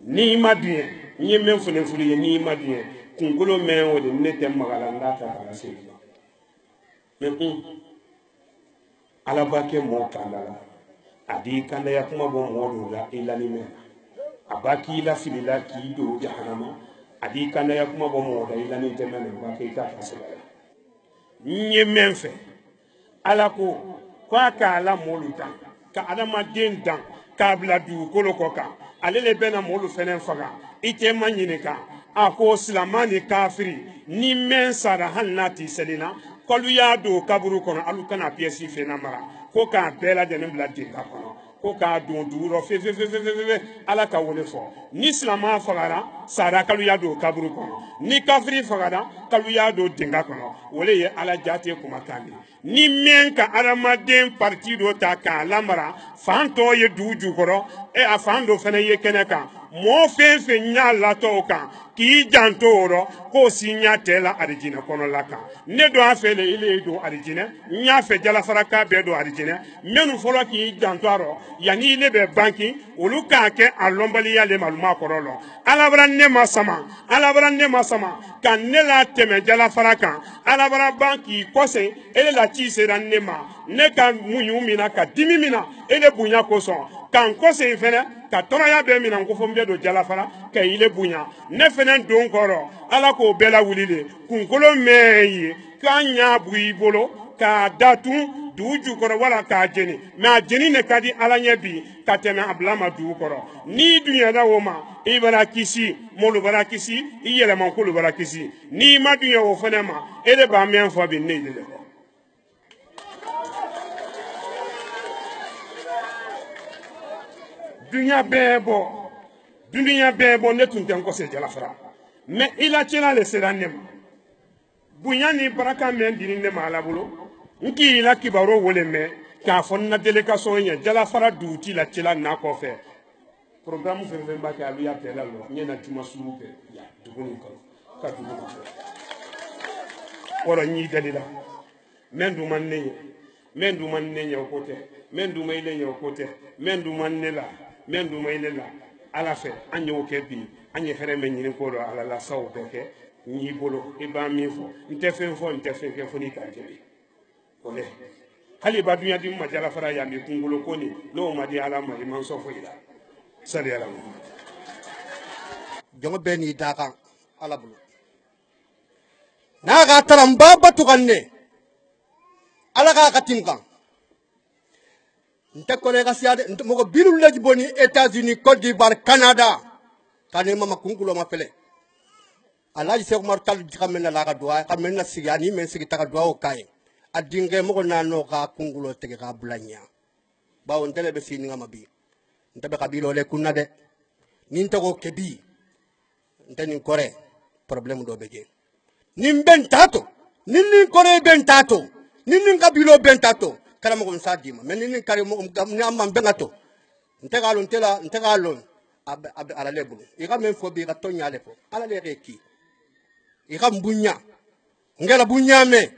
Speaker 6: ni madie ni men fune fuli ni madie kunkolo men o de ne tem magala ndata kala se me ala bake mo kala adi kanda ya kuma bo mo la ila ni men abaki la filila ki do jahannama adi kanda ya kuma bo mo da ila ni temene ba ke ka fasala ni men fe ala ko kwa ka ala moluta ka adama den dan ka bla du kolo koka alele bena molu fenen faga ite manyinika ako silamani kafiri ni men sara halnati selina kolu ya do kaburu kono alu kana piesi fena mara ko ka bela de nembla de ka kono ko ka don duro fe ala ka wole fo ni silama fagara sara kalu ya do kaburu kono ni kafiri fagara kalu ya do denga kono wole ye ala jate kuma kandi ni men ka aramaden parti do ta ka lamara fanto ye duju koro e afando fene ye keneka mo fe fe nya la to kan ki janto ro ko si nya tela arijina kono la kan ne do afele ile do arijina nya fe jala faraka be do arijina menu folo ki janto ro yani ile be banki olu ka ke alombali ya le maluma korolo alabra ne masama kan ne la teme jala faraka alabra banki kose ele la ci sera ne ma ne kan munyu mina ka dimi mina ele bunya koso kan kose fene ka toraya be mina ko fombe do jala fara ka ile bunya ne fene don koro ala ko bela wulile kunkolo meyi kanya bui bolo ka datu duju koro wala ka jeni ma jeni ne kadi ala nyebi ka teme ablama du koro ni dunya la woma ibara kisi molu bara kisi iyele man ko lu bara kisi ni ma dunya wo fene ma ele ba men fo bi ne ile dunya bebo ne tun tɛ ko se jala fara mais ila cela le sera ne ma bunya ni baraka men diri ne ma ala bolo nki ila kibaro wole me ka fonna délégation nya jala fara duuti la cela na ko fe programme fe fe ba ka lu ya tela lo nyena tuma suru ke ya duguni ko ka duguni ko woro nyi dalila men du man ne kote men du may le kote men du man ne la men du may la ala fe anyo ke bi anye fere men ni ko do ala la saw be ke ni bolo e ba mi fo nte fe ke fo ni ka jebi ole hali ba dunya di ma jala fara ya mi kungolo ko ni no ma di ala ma man so fo ila sali ala
Speaker 4: jongo beni daka ala bulu na ga taram baba to ganne ala ga katinkan nte kolega siade nte moko bilu leji boni États-Unis, Côte d'Ivoire, Canada kane mama kunkulo ma fele alaji se umar tal kamena la ga doa kamena sigani men sigi taka doa o kai adinge moko nano ka kunkulo tege ka bulanya bawo ndele be sini ngama bi ntabe kabilo le kunna de ninte ko kebi nteni kore problème do beje nim bentato nin kore bentato nin kabilo bentato kala mo sa dima men ni kare mo ni amman bengato ntegalon ala lebulu ika men fo bi ka tonya le fo ala le reki ika mbunya ngela bunya me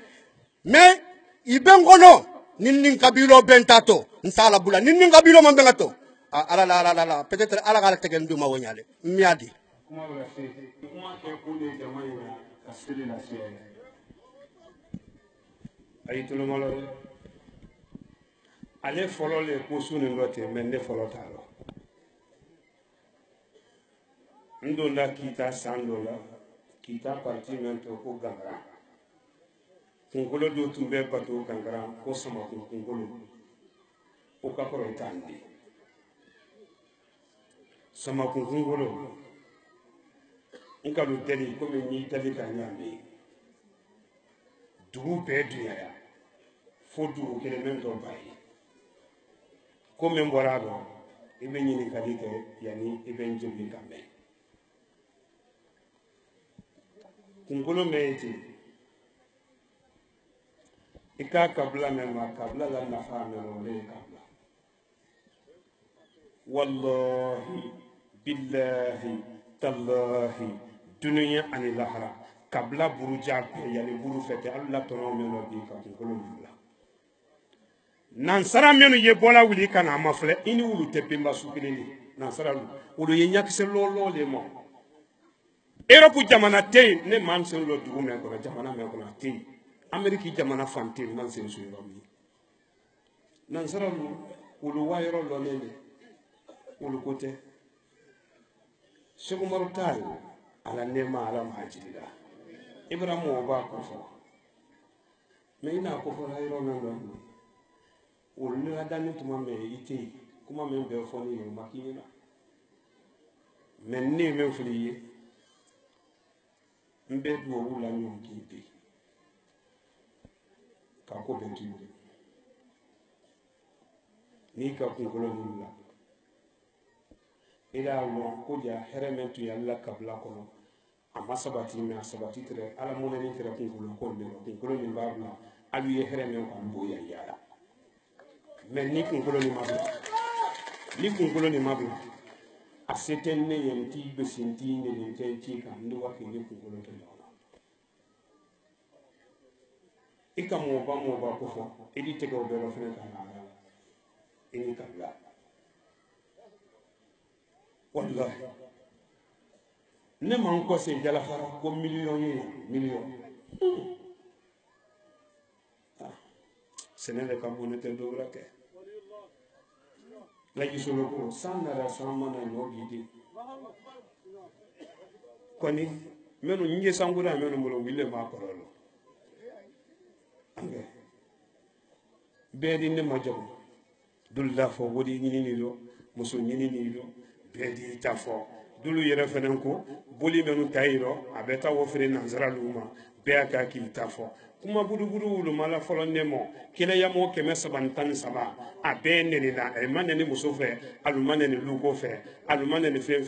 Speaker 4: ibengono nin kabilo bentato nsala bula nin kabilo man bengato ala peut-être ala kala tegen duma wonyale miadi
Speaker 6: kuma wala fe kuma ke kunde jama'a ka sele la fe ay tulo malo ale folo le ko sunu ngote men ne folo talo ndo la kita sandola kita parti men to ko gangara kunkolo do tumbe bato gangara ko sama kunkolo o ka ko tandi sama kunkolo nkalu teli ko men ni teli ka nyambe dugu be dunya fo dugu kele men to bayi ko men bora do ibe nyini kali ke yani ibe njobi kambe kunkolo meeti ika kabla mema kabla la nafa mema le kabla wallahi billahi tallahi dunya ani lahara kabla buruja yani buru fete Allah tono melo bi ka kunkolo mula nansara menu ye bola wuli kana mafle ini wulu tepimba sukilini nansara wulu ye nyakse lolo le mo Europe jamana te ne man sen lo dugu men ko jamana men ko te Amerique jamana fante man sen so lo mi nansara wulu wayro lo lele wulu kote Cheikh Umar Tal ala nema ala majida Ibrahim oba ko fo me ina ko fo hayro nan lo wulu ni adani tuma me ite kuma men be fo ni makina men ni men fuli mbe do wula nyom kibe ka ko be kibe ni ka kunkolo wula ila lo ko ja herementu yalla kabla kono amma sabati me sabati tere ala mo ne tere kunkolo ko be kunkolo ni babla alu ye heremen ko mboya yala men ni kunkolo ni mabla a seten ne yenti be sinti ne nin ci kan ndu wa ke ne ku ko to la ika mo ba ko fo edi te ko be lo fene kan ala ini kan la wallahi ne man ko se jala fara ko million senele kamone te do la ke la gi solo ko sanara samana no gidi koni menu nge sangura menu mo wile ma ko lo ange bedi ne majabu dulla fo wodi ni lo muso ni lo bedi ta fo dulu yere fenen ko boli menu tayiro abeta wo fere nanzara luma be aka ki ta fo kuma budu wulu mala folo nemo kila yamo keme sabantan saba abe neni na e manene muso fe alumane ni lugo fe alumane ni fe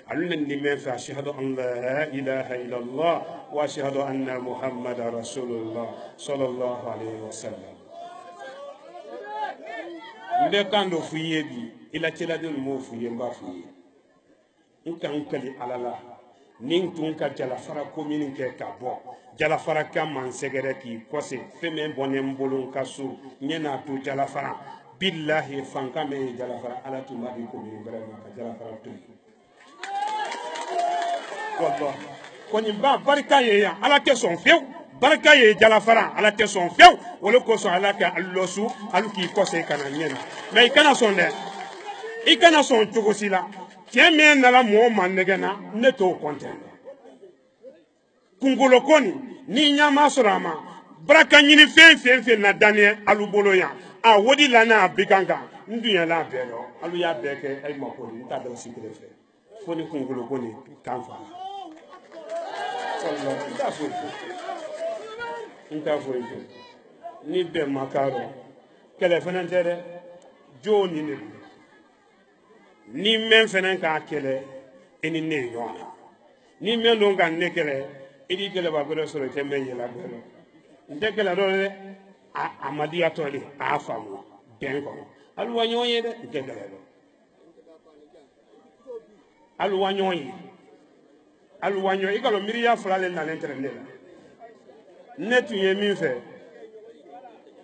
Speaker 6: alunne ni men fe ashhadu an la ilaha illa allah wa ashhadu anna muhammadar rasulullah sallallahu alaihi wasallam nde kando fuye bi ila tela de mo fuye mba fuye nkan kali alala nin tun ka jalafara kominin kɛ ka bɔ jalafara ka man sɛgɛrɛ k'i kɔse fɛn min bɔnnen bolo ka so ɲɛna to jalafara billahi fanka mɛ ye jalafara ala tun b'a di kominin bɛrɛ ma ka jalafara to yen wallahi kɔni ba barika ye yan ala tɛ sɔn fiyewu barika ye jalafara ala tɛ sɔn fiyewu o de kosɔn ala ka alu lɔsu alu k'i kɔse ka na ɲɛna mɛ i kana sɔn dɛ i kana sɔn cogo si la tiɲɛ min nana mɔgɔ ma nɛgɛ na ne t'o kɔntɛn kunkolo kɔni ni ɲama sɔrɔ a ma baraka ɲini fɛn na daniɛ alu bolo yan a wodi la n'a bi kan kan n dunya la bɛɛ lɔ alu y'a bɛɛ kɛ ayi ma ko n t'a dɔn si kelen fɛ fo ni kunkolo kɔni kan fa la n t'a foyi kɛ n t'a foyi kɛ ni bɛn ma k'a rɔ kɛlɛ fana tɛ dɛ jo ni ne don ni men fɛnɛ k'a kɛlɛ i ni ne ye ɲɔgɔn na ni men don ka ne kɛlɛ i ni kɛlɛba bɛrɛ sɔrɔ i tɛ mɛn yɛlɛ bɛɛ lɔ n tɛ kɛlɛ dɔ dɛ a ma diya tɔ de a y'a faamu bɛn kɔnɔ hali wa ɲɔgɔn ye dɛ n tɛ kɛlɛ dɔ hali wa ɲɔgɔn ye hali wa ɲɔgɔn i ka dɔn miiriya fila de nalen tɛrɛ ne la ne tun ye min fɛ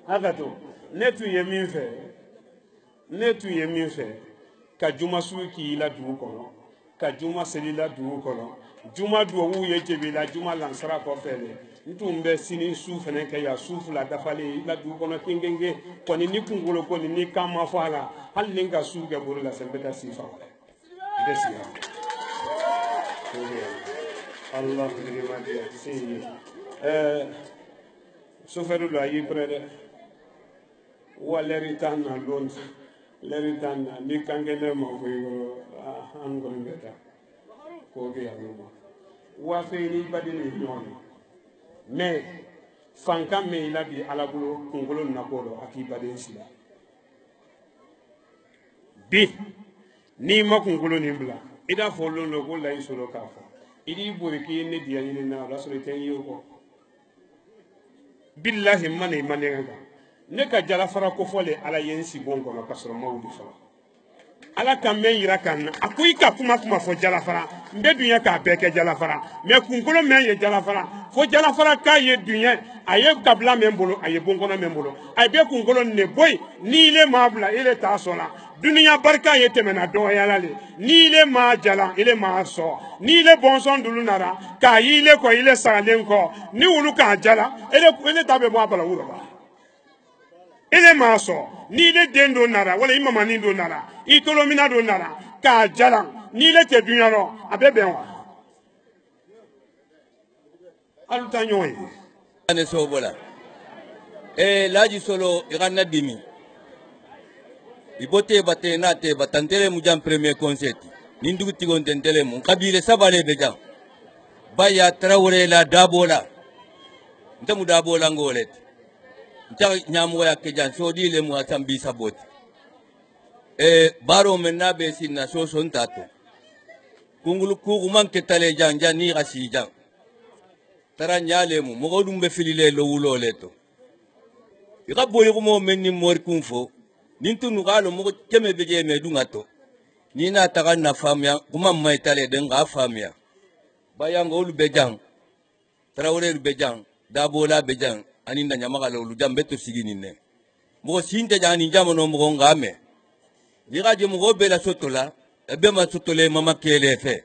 Speaker 6: hakato ne tun ye min fɛ ka juma su k'i la dugu kɔnɔ ka juma seli la dugu kɔnɔ juma duwawu ye jebi la juma lansara kɔfɛ le n tun bɛ sini su fɛnɛ kɛ yan su fila dafalen i la dugu kɔnɔ kengenge kɔni ni kunkolo kɔni ni kan ma fɔ a la hali ni ka su kɛ bolo la sɛ n bɛ taa si fan wɛrɛ i bɛ sigi Allah limadiya si sofɛri lo a y'i pɛrɛ dɛ wa lɛri tan na lon lɛri tan na ni kange ne ma ko yoro an ko ngeta ko ke ya no wa fe ni badini ñoon mais fanka me la bi ala bulo kungolo na ko do aki badin sila bi ni ma kungolo ni bla ida fo lo lo ko la isolo ka fa idi bori ki ne diya ni na la so ten yo ko billahi mane ga ne ka jalafara ko fole ala yensi bon kono kasoro mawdi fala ala ka men yira kan akoy ka kuma fo jalafara mbe dunya ka beke jalafara me kunkolo men ye jalafara fo jalafara ka ye dunya aye kabla men bolo aye bon kono men bolo ay be kunkolo ne boy ni le mabla ile ta sola dunya barka ye temena do yalale ni le ma jala ile ma so ni le bonson dulu nara ka ile ko ile salen ko ni wulu ka jala ile tabe mo abala wuro ba ele ma so ni le den do nara wala imama ni do nara I tolomina do nara ka jala ni le te dunya ro abebe wa aluta nyoy
Speaker 7: ane sobola laji solo irana dimi ibote bate na te batantele mujam premier concert nindugu tigon tentele mu kabile sabale beja baya trawore la dabola ntamu dabola ngolet nta nyamu ya kejan sodi le mu atambi sabot baro menna be sinna so son tato kungulu ku man ketale janja ni asi jang tara nyale mu mo dum be filile lo wulo leto ika boy ko mo menni mor kumfo nintu nugalo mo keme beje me dungato ni na taga na famia kuma mai tale den ga famia bayango ulu bejang Traoré ulu bejang Dabola bejang ani na nyama kala ulu jambe to sigini ne mo sinte jani jamono mo ngame dira je mo bela sotola ebe ma sotole mama kele fe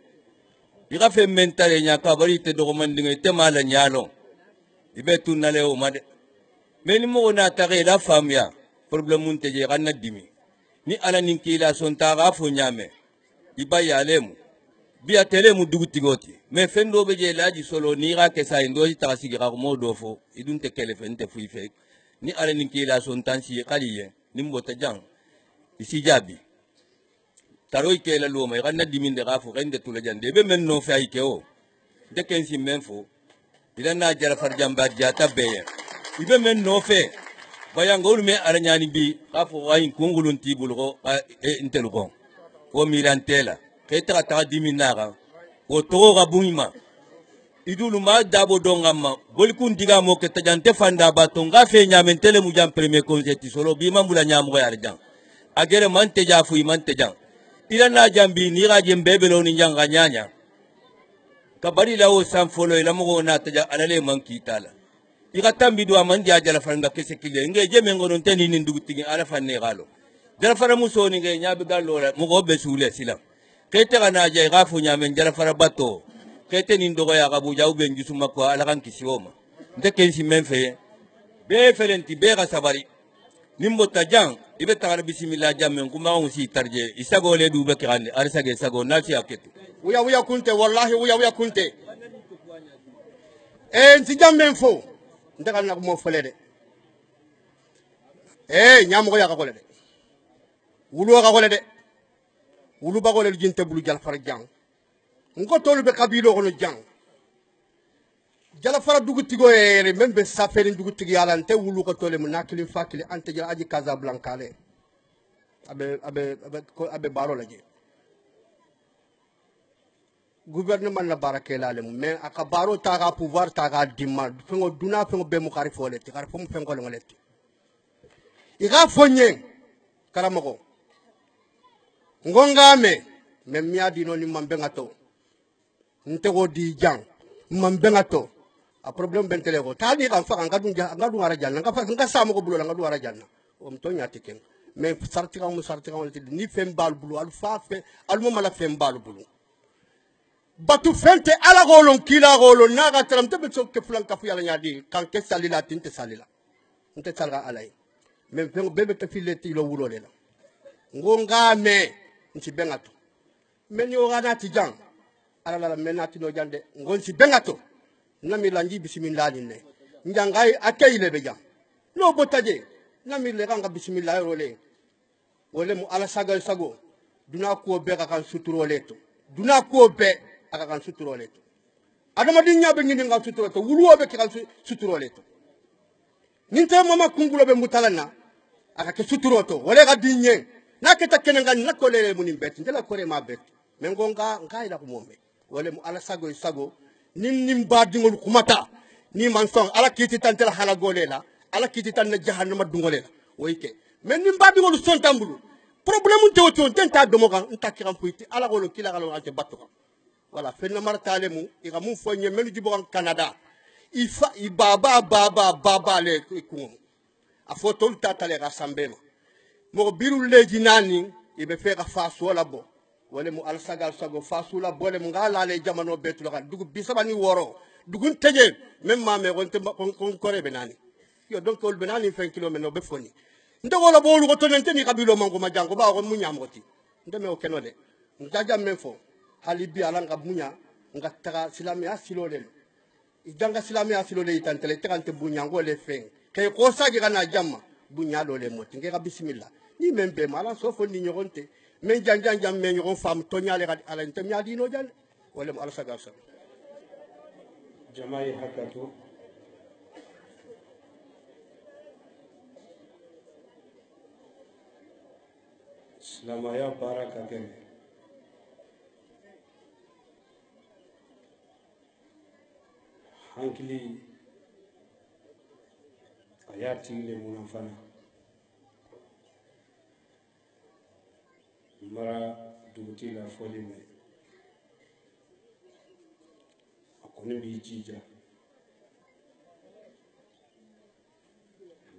Speaker 7: dira fe mentale nya ka bari te do mandinga te mala nyalo ibe tunale o made meni mo na tare la famia problème mun te je ganna dimi ni ala nin kila son taga fo nyame iba yalemu biya tele mu dugutigoti me fendo be je laji solo ni ga ke sa indo ta sigira mo do fo idun te kele fente fu ife ni ala nin kila son tan si khaliye ni mbota jang isi jabi taroy ke la lo me ganna dimi de ga fo rende tula jande be men no fay ke o de ken si men fo ila na jara farjamba jata beye ibe men no fe bayangol me ala nyani bi kafo wayin kungulun tibulgo intelugo o mirantela ketra ta diminaga o toga buima idulu ma dabo dongama golikun diga mo ke tajante fanda batonga fe nyamentele mu jam premier conseil solo bi mambula nyamu ko yarjan agere man teja fu man teja ila na jambi ni ga jembe belo ni janga nyanya kabari lawo sam folo ila mo na teja alale man kitala ika tambi do amandi ajala faranga kese kile nge jeme ngonon teni ni ndugutigi ala fanne galo jala fara muso ni nge nyabe gallo mo go be sule sila kete kana je gafu nyame jala fara bato kete ni ndogo ya gabu jaw ben jusuma ko ala kan kisioma ndeke si menfe be felenti be ga sabari nimbo tajang ibe tagar bismillah jamme kuma on si tarje isago le du be kande arsage sago nati aketu
Speaker 4: wuya kunte wallahi wuya kunte nti jamme fo ndaka na mo fele de nyamo ko ya ka kole de wulu ka kole de wulu ba kole jinte bulu jal far jang ngo tolu be kabilo ko no jang jala fara dugu tigo ere membe saferi dugu tigi yala nte wulu ko tole mun nakili fakili ante jala aji Casablanca le abe baro laje gouvernement na barakela le mais aka baro taga pouvoir taga dimma fengo duna fengo be mu khari fole ti khari fo mu fengo le ngoleti iga fonye karamako ngongame me miadi no ni mambenga to ntego di jang mambenga to a problème bentele ko tali kan fa ngadu ara janna nga samu ko bulo ngadu ara janna o mto nyati ken mais sarti kan ni fem bal bulo al fa fe al mo mala fem bal bulo batu fente ala golon kila golon naga taram tebe so ke flan kafu yala nyadi kan ke salila tinte salila nte salga alay men fengo bebe te fileti lo wulo lela ngonga me nti bengato men yo gana ti jang ala la menati no jande ngon si bengato nami lanji bismillah ne njangai akay be jang no botaje nami le ganga bismillah role wole mu ala sagal sago duna ko be kan suturo leto duna ko be aka kan suturo leto adama dinya be ngini ngal suturo to wuluwo be kan suturo leto ninte mama kungulo be mutalana aka ke suturo to wole ga dinye naketa kenanga nakole munim bet ndela kore ma bet men gonga ngaida ko mombe wole mu ala sago sago nim badingol kumata ni man son ala kiti tantela hala golela ala kiti tan jahannama dungolela woyke men nim badingol son tambulu problème te woto tenta domo kan ntakiram fuiti ala golo kila galo ante batto wala fenna martale mu iga mu fonye melu jibo kan Canada ifa baba le ko a foto tatale ga sambema mo biru leji nani ibe fe ga faso wala bo wala mu al sagal sago faso la bole mu ngala le jamano betulo kan dugu bisabani woro dugun teje même ma me kon kore benani yo donc ol benani 20 km no be foni ndogola bolu ko tonente ni kabilo mango majango ba ko munya moti ndeme o kenode njaja memfo halibi alanga munya ngataga silami asilole idanga silami asilole itantele tekante bunya ngole fen kay ko sagi kana jamma bunya lole moti ngeka bismillah ni membe mala sofo ni nyogonte men janjanja men nyogon fam tonyale ga ala ntemya dino jan wala mo ala saga sa
Speaker 6: jamai hakatu silamaya baraka gene hankili ayati le munafana mara duguti la fɔli mɛn a kɔni b'i jija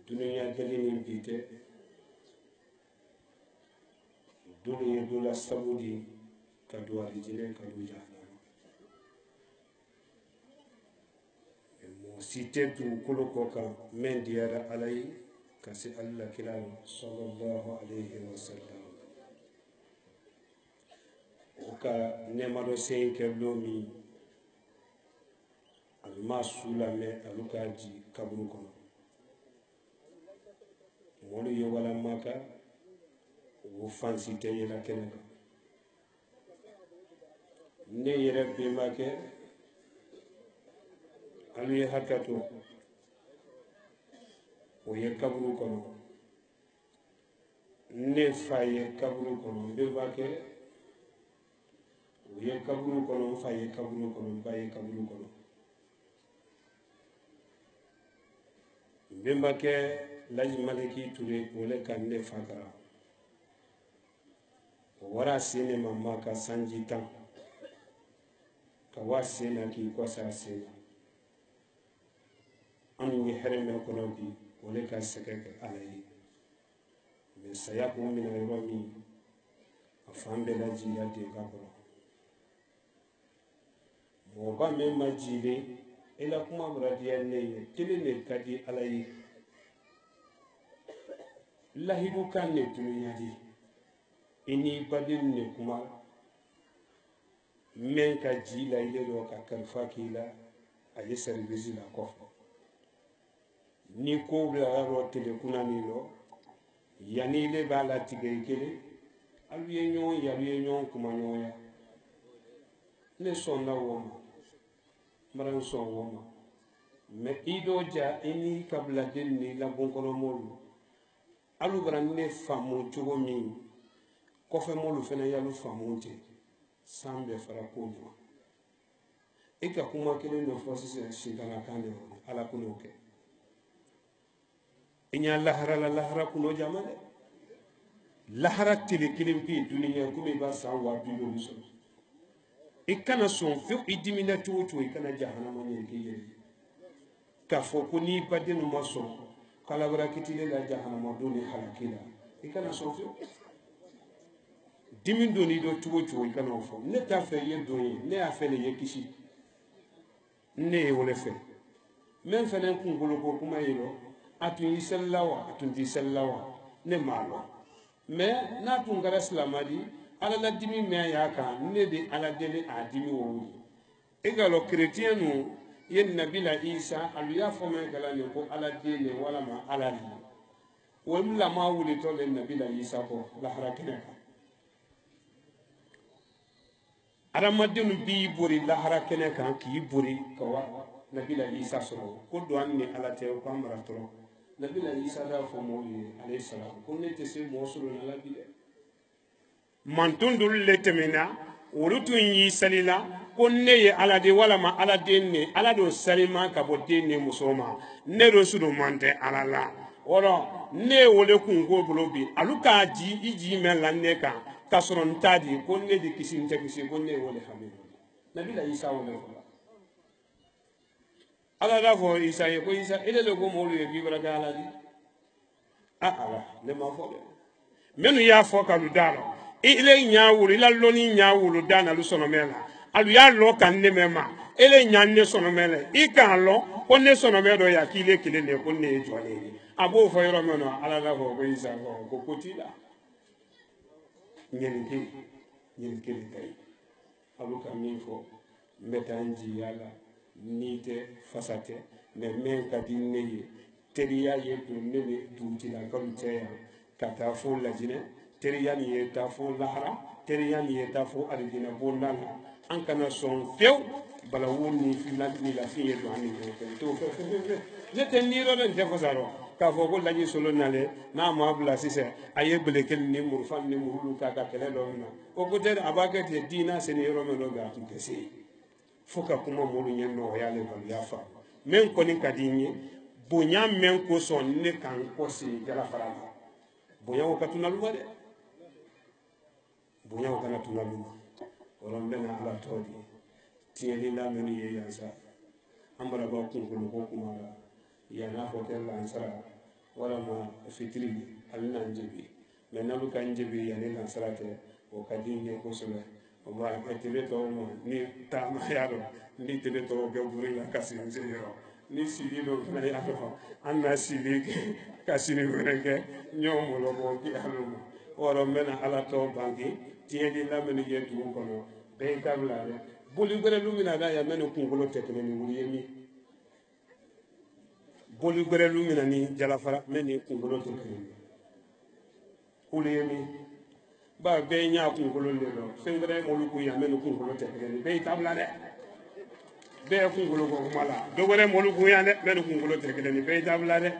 Speaker 6: dunuya kelen ni bi tɛ dole ye dɔ la sabu di ka don alijinɛ ka don jahanama mɔgɔ si tɛ dugukolo kɔ kan min diyara ala ye ka se ala kira ma sallallahu alayhi wa sallam o ka nɛɛma dɔ sen kɛ don min alu ma su lamɛn alu k'a ji kaburu kɔnɔ mɔlu ye walama kan o fansi tɛ yɛlɛ kɛnɛ kan ne yɛrɛ bɛnbakɛ alu ye hakɛ to o ye kaburu kɔnɔ ne fa ye kaburu kɔnɔ n bɛnbakɛ o ye kaburu kɔnɔ n fa ye kaburu kɔnɔ n ba ye kaburu kɔnɔ n bɛnbakɛ Laji Maliki Ture o le ka ne fa kara o wara se ne ma ka sanji 10 ka wa se na k'i kɔsa se na an ye hɛrɛ min kɔnɔ bi o le ka sɛgɛ kɛ ala ye mɛ saya kun mina yɔrɔ min a fan bɛɛ lajila den ka kɔrɔ mɔgɔba min ma jile e la kuma muradiya ne ye kelen de ka di ala ye lahidu kan ne dunuya di i ni baden ne kuma min ka ji la ile dɔ ka kalifa k'i la a ye servisi la kɔfɛ ni ko bila yɔrɔ telekuna min lɔ yanni ile b'a la tigɛ i kelen alu ye ɲɔgɔn ye alu ye ɲɔgɔn kuma ɲɔgɔnya ne sɔnna o ma mara n sɔn o ma mɛ i dɔ ja i ni kabiladen ni labɔnkɔnɔmɔlu alu bara ne faamu cogo min kɔfɛ mɔlu fana y'alu faamu ten san bɛɛ fara ko ɲuman e ka kuma kelen dɔ fɔ sisan sitana kan de ala ko n'o kɛ i ɲa lahara la lahara kuno jama dɛ lahara tele kelen pe duniya komi i b'a san 50,000 sɔrɔ i kana sɔn fewu i dimina cogo cogo i kana jahanama ɲɛ k'i yɛrɛ k'a fɔ ko n'i baden ma sɔn kalabara kitile la jahanama don ni halaki la i kana sɔn fewu dimi don n'i dɔ cogo cogo i kana o fɔ ne t'a fɛ i ye don ye ne y'a fɛ de ye kisi ne ye o le fɛ mɛ fɛnɛ kunkolo ko kuma ye lɔ a tun y'i selila wa a tun t'i selila wa ne m'a lɔ mɛ n'a tun kɛra silama di ala la dimi mɛn y'a kan ne de ala deli a dimi o wuli e ka lɔ keretiyɛn nu ye nabila isa alu y'a fɔ mɛn kala nin ko ala den de walama ala de o lama wulitɔ le nabila isa kɔ lahara kɛnɛ kan adamadenw b'i bori lahara kɛnɛ kan k'i bori ka wa nabila isa sɔrɔ ko don an ni ala tɛ o k'an mara tɔrɔ nabila isa da fɔ mɔgɔw ye alayhi salam ko ne tɛ se mɔgɔ sɔrɔ n'ala bi dɛ mantun dolu le tɛmɛna olu tun y'i salila ko ne ye ala de walama ala den ne ala don salima ka bɔ den ne muso ma ne do sudo man tɛ ala la wɔrɔ ne wole kun ko bolo bi alu k'a ji i ji mɛn la ne kan ka sɔrɔ n t'a di ko ne de kisi n tɛ kisi ko ne ye wole hami nabila isa wole fɔlɔ ala da fɔ isa ye ko isa ele le ko mɔlu ye bi baraka ala di ala ne ma fɔ dɛ minnu y'a fɔ k'alu da la ile ɲa wolo ila lɔni ɲa wolo da na lu sɔnɔmɛ la alu y'a lɔ ka ne mɛ ma ele ɲa ne sɔnɔmɛ la i k'a lɔ ko ne sɔnɔmɛ dɔ ya k'ile kelen de ko ne ye jɔlen ye a b'o fɔ yɔrɔ min na ala da fɔ ko isa ko t'i la ɲɛni kelen ka ɲi alu ka min fɔ n bɛ taa n jiya la n'i tɛ fasa tɛ mɛ min ka di ne ye teriya ye don ne ni dugutigilakaw cɛ yan ka taa fo lajinɛ teriya nin ye taa fo lahara teriya nin ye taa fo alijinɛ bonda la an kana sɔn fewu balawu ni lafin ye don an ni ɲɔgɔn cɛ t'o fɛ ne tɛ ni yɔrɔ dɔ tɛ fasa dɔn k'a fɔ ko laji solo nalen n'a ma bila sisan a ye belekeli ni murufan ni murulu k'a ka kɛlɛ dɔ min na o ko tɛ a b'a kɛ ten diina seni yɔrɔ min dɔ a tun tɛ se yen fo ka kuma mɔlu ɲɛ nɔgɔya le baloya fa min kɔni ka di n ye bonya min kosɔn ne kan kɔ segin jalafara la bonya o ka tunalu ma dɛ bunya kana tunalu oron bena ala todi tieli la menu ye yansa amara ba kunkulu ko kuma ya na hotel ansara wala ma fitri alina njibi mais nalu kan njibi ya ne ansara te o kadinge ko sula o ma etebe to mo ni ta ma yaro ni tebe to ga buri la kasi njiro ni sili do na yaro anna sili kasi ni verenge nyomo lo ko ki alu oro mena ala to bangi tieli la menu ye tu kono be tabla boli gere lumina da ya menu kungulo tekene ni wuri yemi boli gere lumina ni jalafara meni kungulo tekene wuri yemi ba be nya kungulo le do sengre mo lu ku ya menu kungulo tekene ni be tabla de be kungulo ko mala do gere mo lu ku ya de menu kungulo tekene ni be tabla de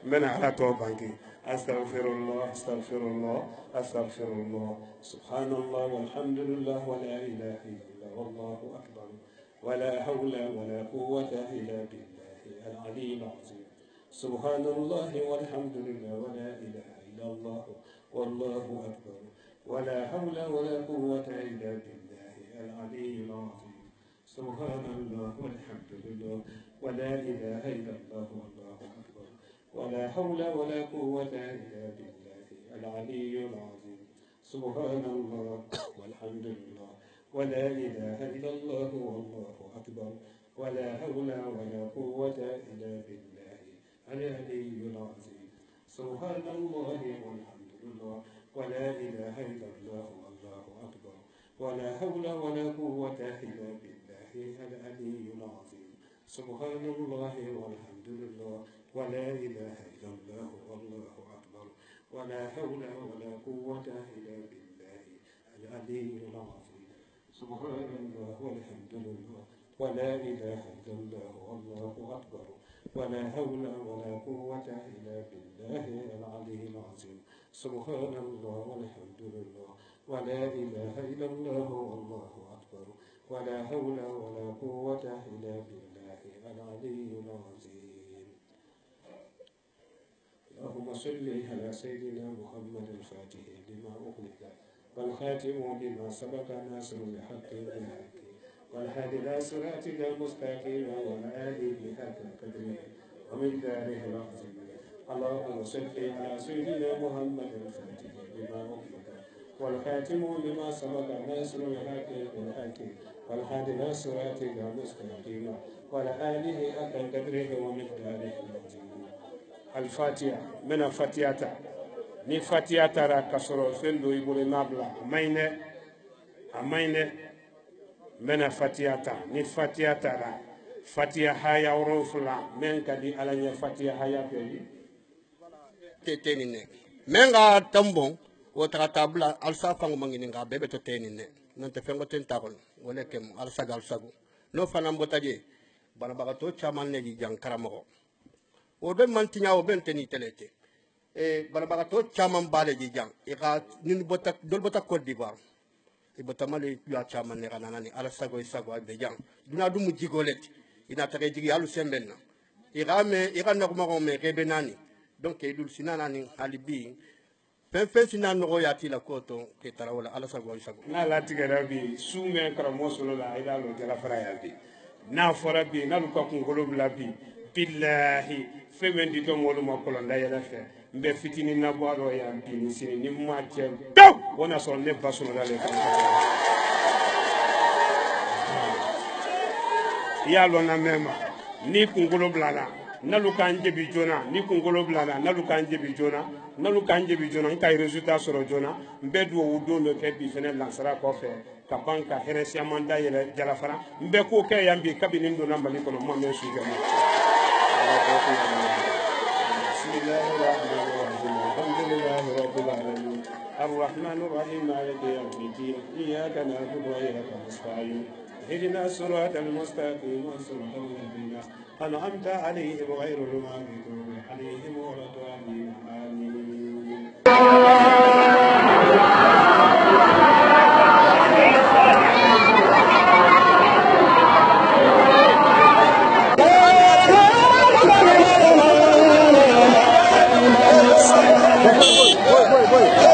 Speaker 6: mena ala to banki astaghfirullah astaghfirullah astaghfirullah subhanallah walhamdulillah wa la ilaha illa والله أكبر ولا حول ولا قوة إلا بالله العلي العظيم سبحان الله والحمد لله ولا إله إلا الله والله أكبر ولا حول ولا قوة إلا بالله العلي العظيم سبحان الله والحمد لله ولا إله إلا الله والله أكبر ولا حول ولا قوة إلا بالله العلي العظيم سبحان الله والحمد لله ولا إله إلا الله والله أكبر ولا حول ولا قوة إلا بالله العلي العظيم سبحان الله والحمد لله ولا إله إلا الله والله أكبر ولا حول ولا قوة إلا بالله العلي العظيم سبحان الله والحمد لله ولا إله إلا الله والله أكبر ولا حول ولا قوة إلا بالله العلي العظيم سبحان الله والحمد لله ولا إله إلا الله والله أكبر ولا حول ولا قوة إلا بالله العلي العظيم سبحان الله والحمد لله ولا إله إلا الله والله أكبر ولا حول ولا قوة إلا بالله العلي العظيم اللهم صل على سيدنا محمد الفاتح لما أغلق والخاتم بما سبق ناصر الحق بالحق والهادي إلى صراطك المستقيم والآله حق قدره ومقداره العظيم اللهم صل على سيدنا محمد الفاتح لما أغلق والخاتم لما سبق ناصر الحق بالحق والهادي إلى صراطك المستقيم والآله حق قدره ومقداره العظيم الفاتحة من الفاتحة ni fatiya tara kasoro fendo ibole nabla amaine mena fatiya ta ni fatiya tara fatiya haya orofla men kadi alanya fatiya haya peli tetenine menga tambon o tratabla alsa fango mangini nga bebe to tenine nante fengo tentakol wala kem alsa galsago no fanam botaje bana bagato chaman ne di jankaramo o be mantinya o ben teni telete barabarato chaman bale ji jang ika nin botak dol botak Côte d'Ivoire e botamale ya chaman ne kanana ni ala sago be jang duna du mu jigolet ina tare jigi alu sembenna ika na kuma ko me rebe nani donc e dul sinana ni halibi fen sinan no ya tila koto ke tarawala ala sago na la tigara bi sume karamo solo la ila lo jala fara ya bi na fora bi na lu ko ngolo bla bi billahi femendi to molu makolo nda yela fe mbe fitini na boado ya bini sini ni mache do wona so ne basono dale kan ya lo na mema ni kungolo blala nalu kanje bi jona ni kungolo blala nalu kanje bi jona nkai resultat soro jona mbe do wudo no ke bi fene lansara ko fe ka banka heresia manda yele jalafara mbe ko ke yambi kabini ndo namba ni kono mo men suga بسم الله الرحمن الرحيم الحمد لله رب العالمين الرحمن الرحيم مالك يوم الدين إياك نعبد وإياك نستعين اهدنا الصراط المستقيم صراط الذين أنعمت عليهم غير المغضوب عليهم ولا الضالين آمين. Voy.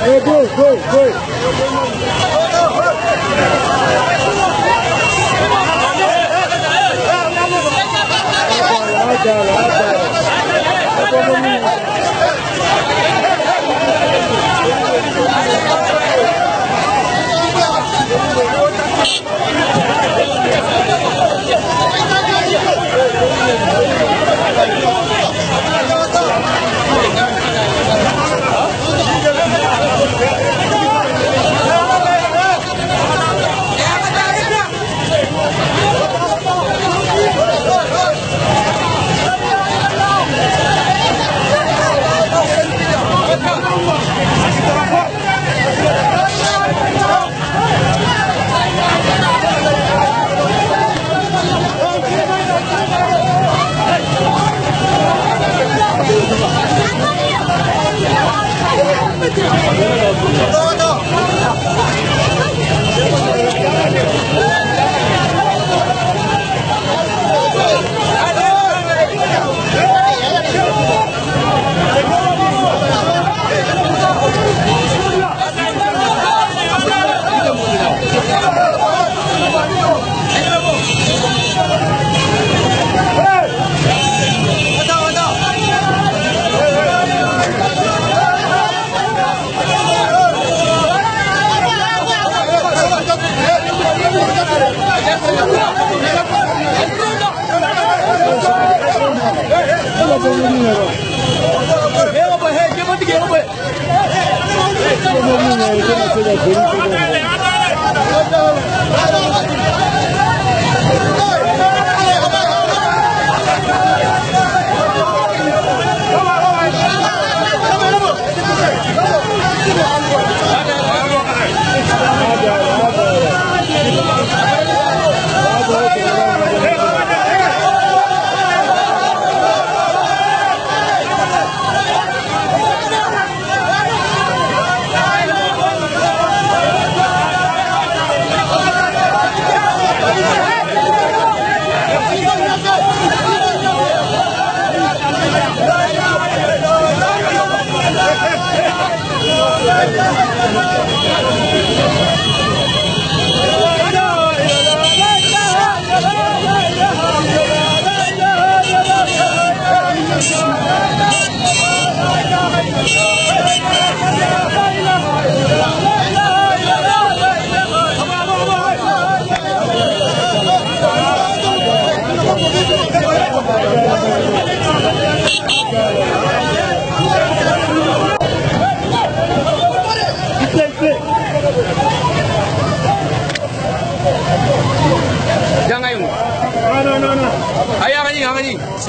Speaker 8: C'est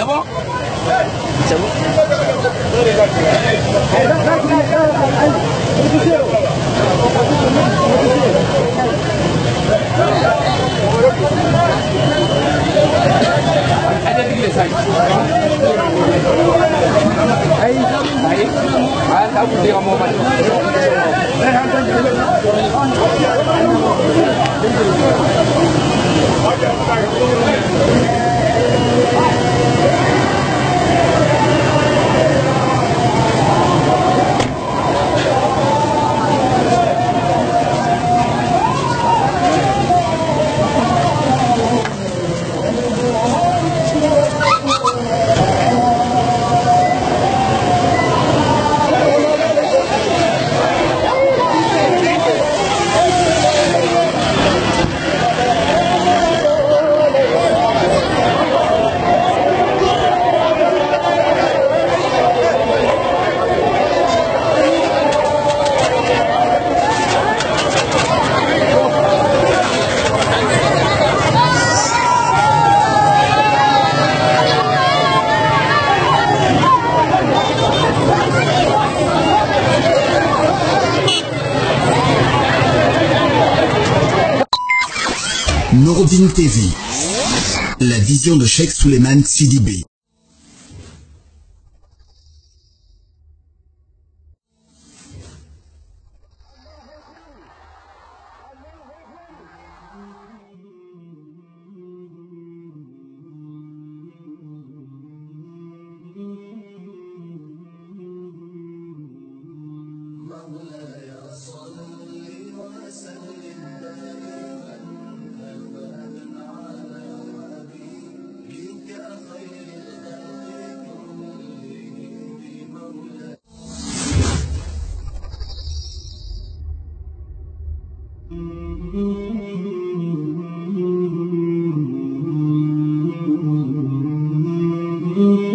Speaker 8: bon? C'est bon?
Speaker 2: Noureddin TV, la vision de Cheikh Souleymane Sidibé.
Speaker 1: مولاي Thank you.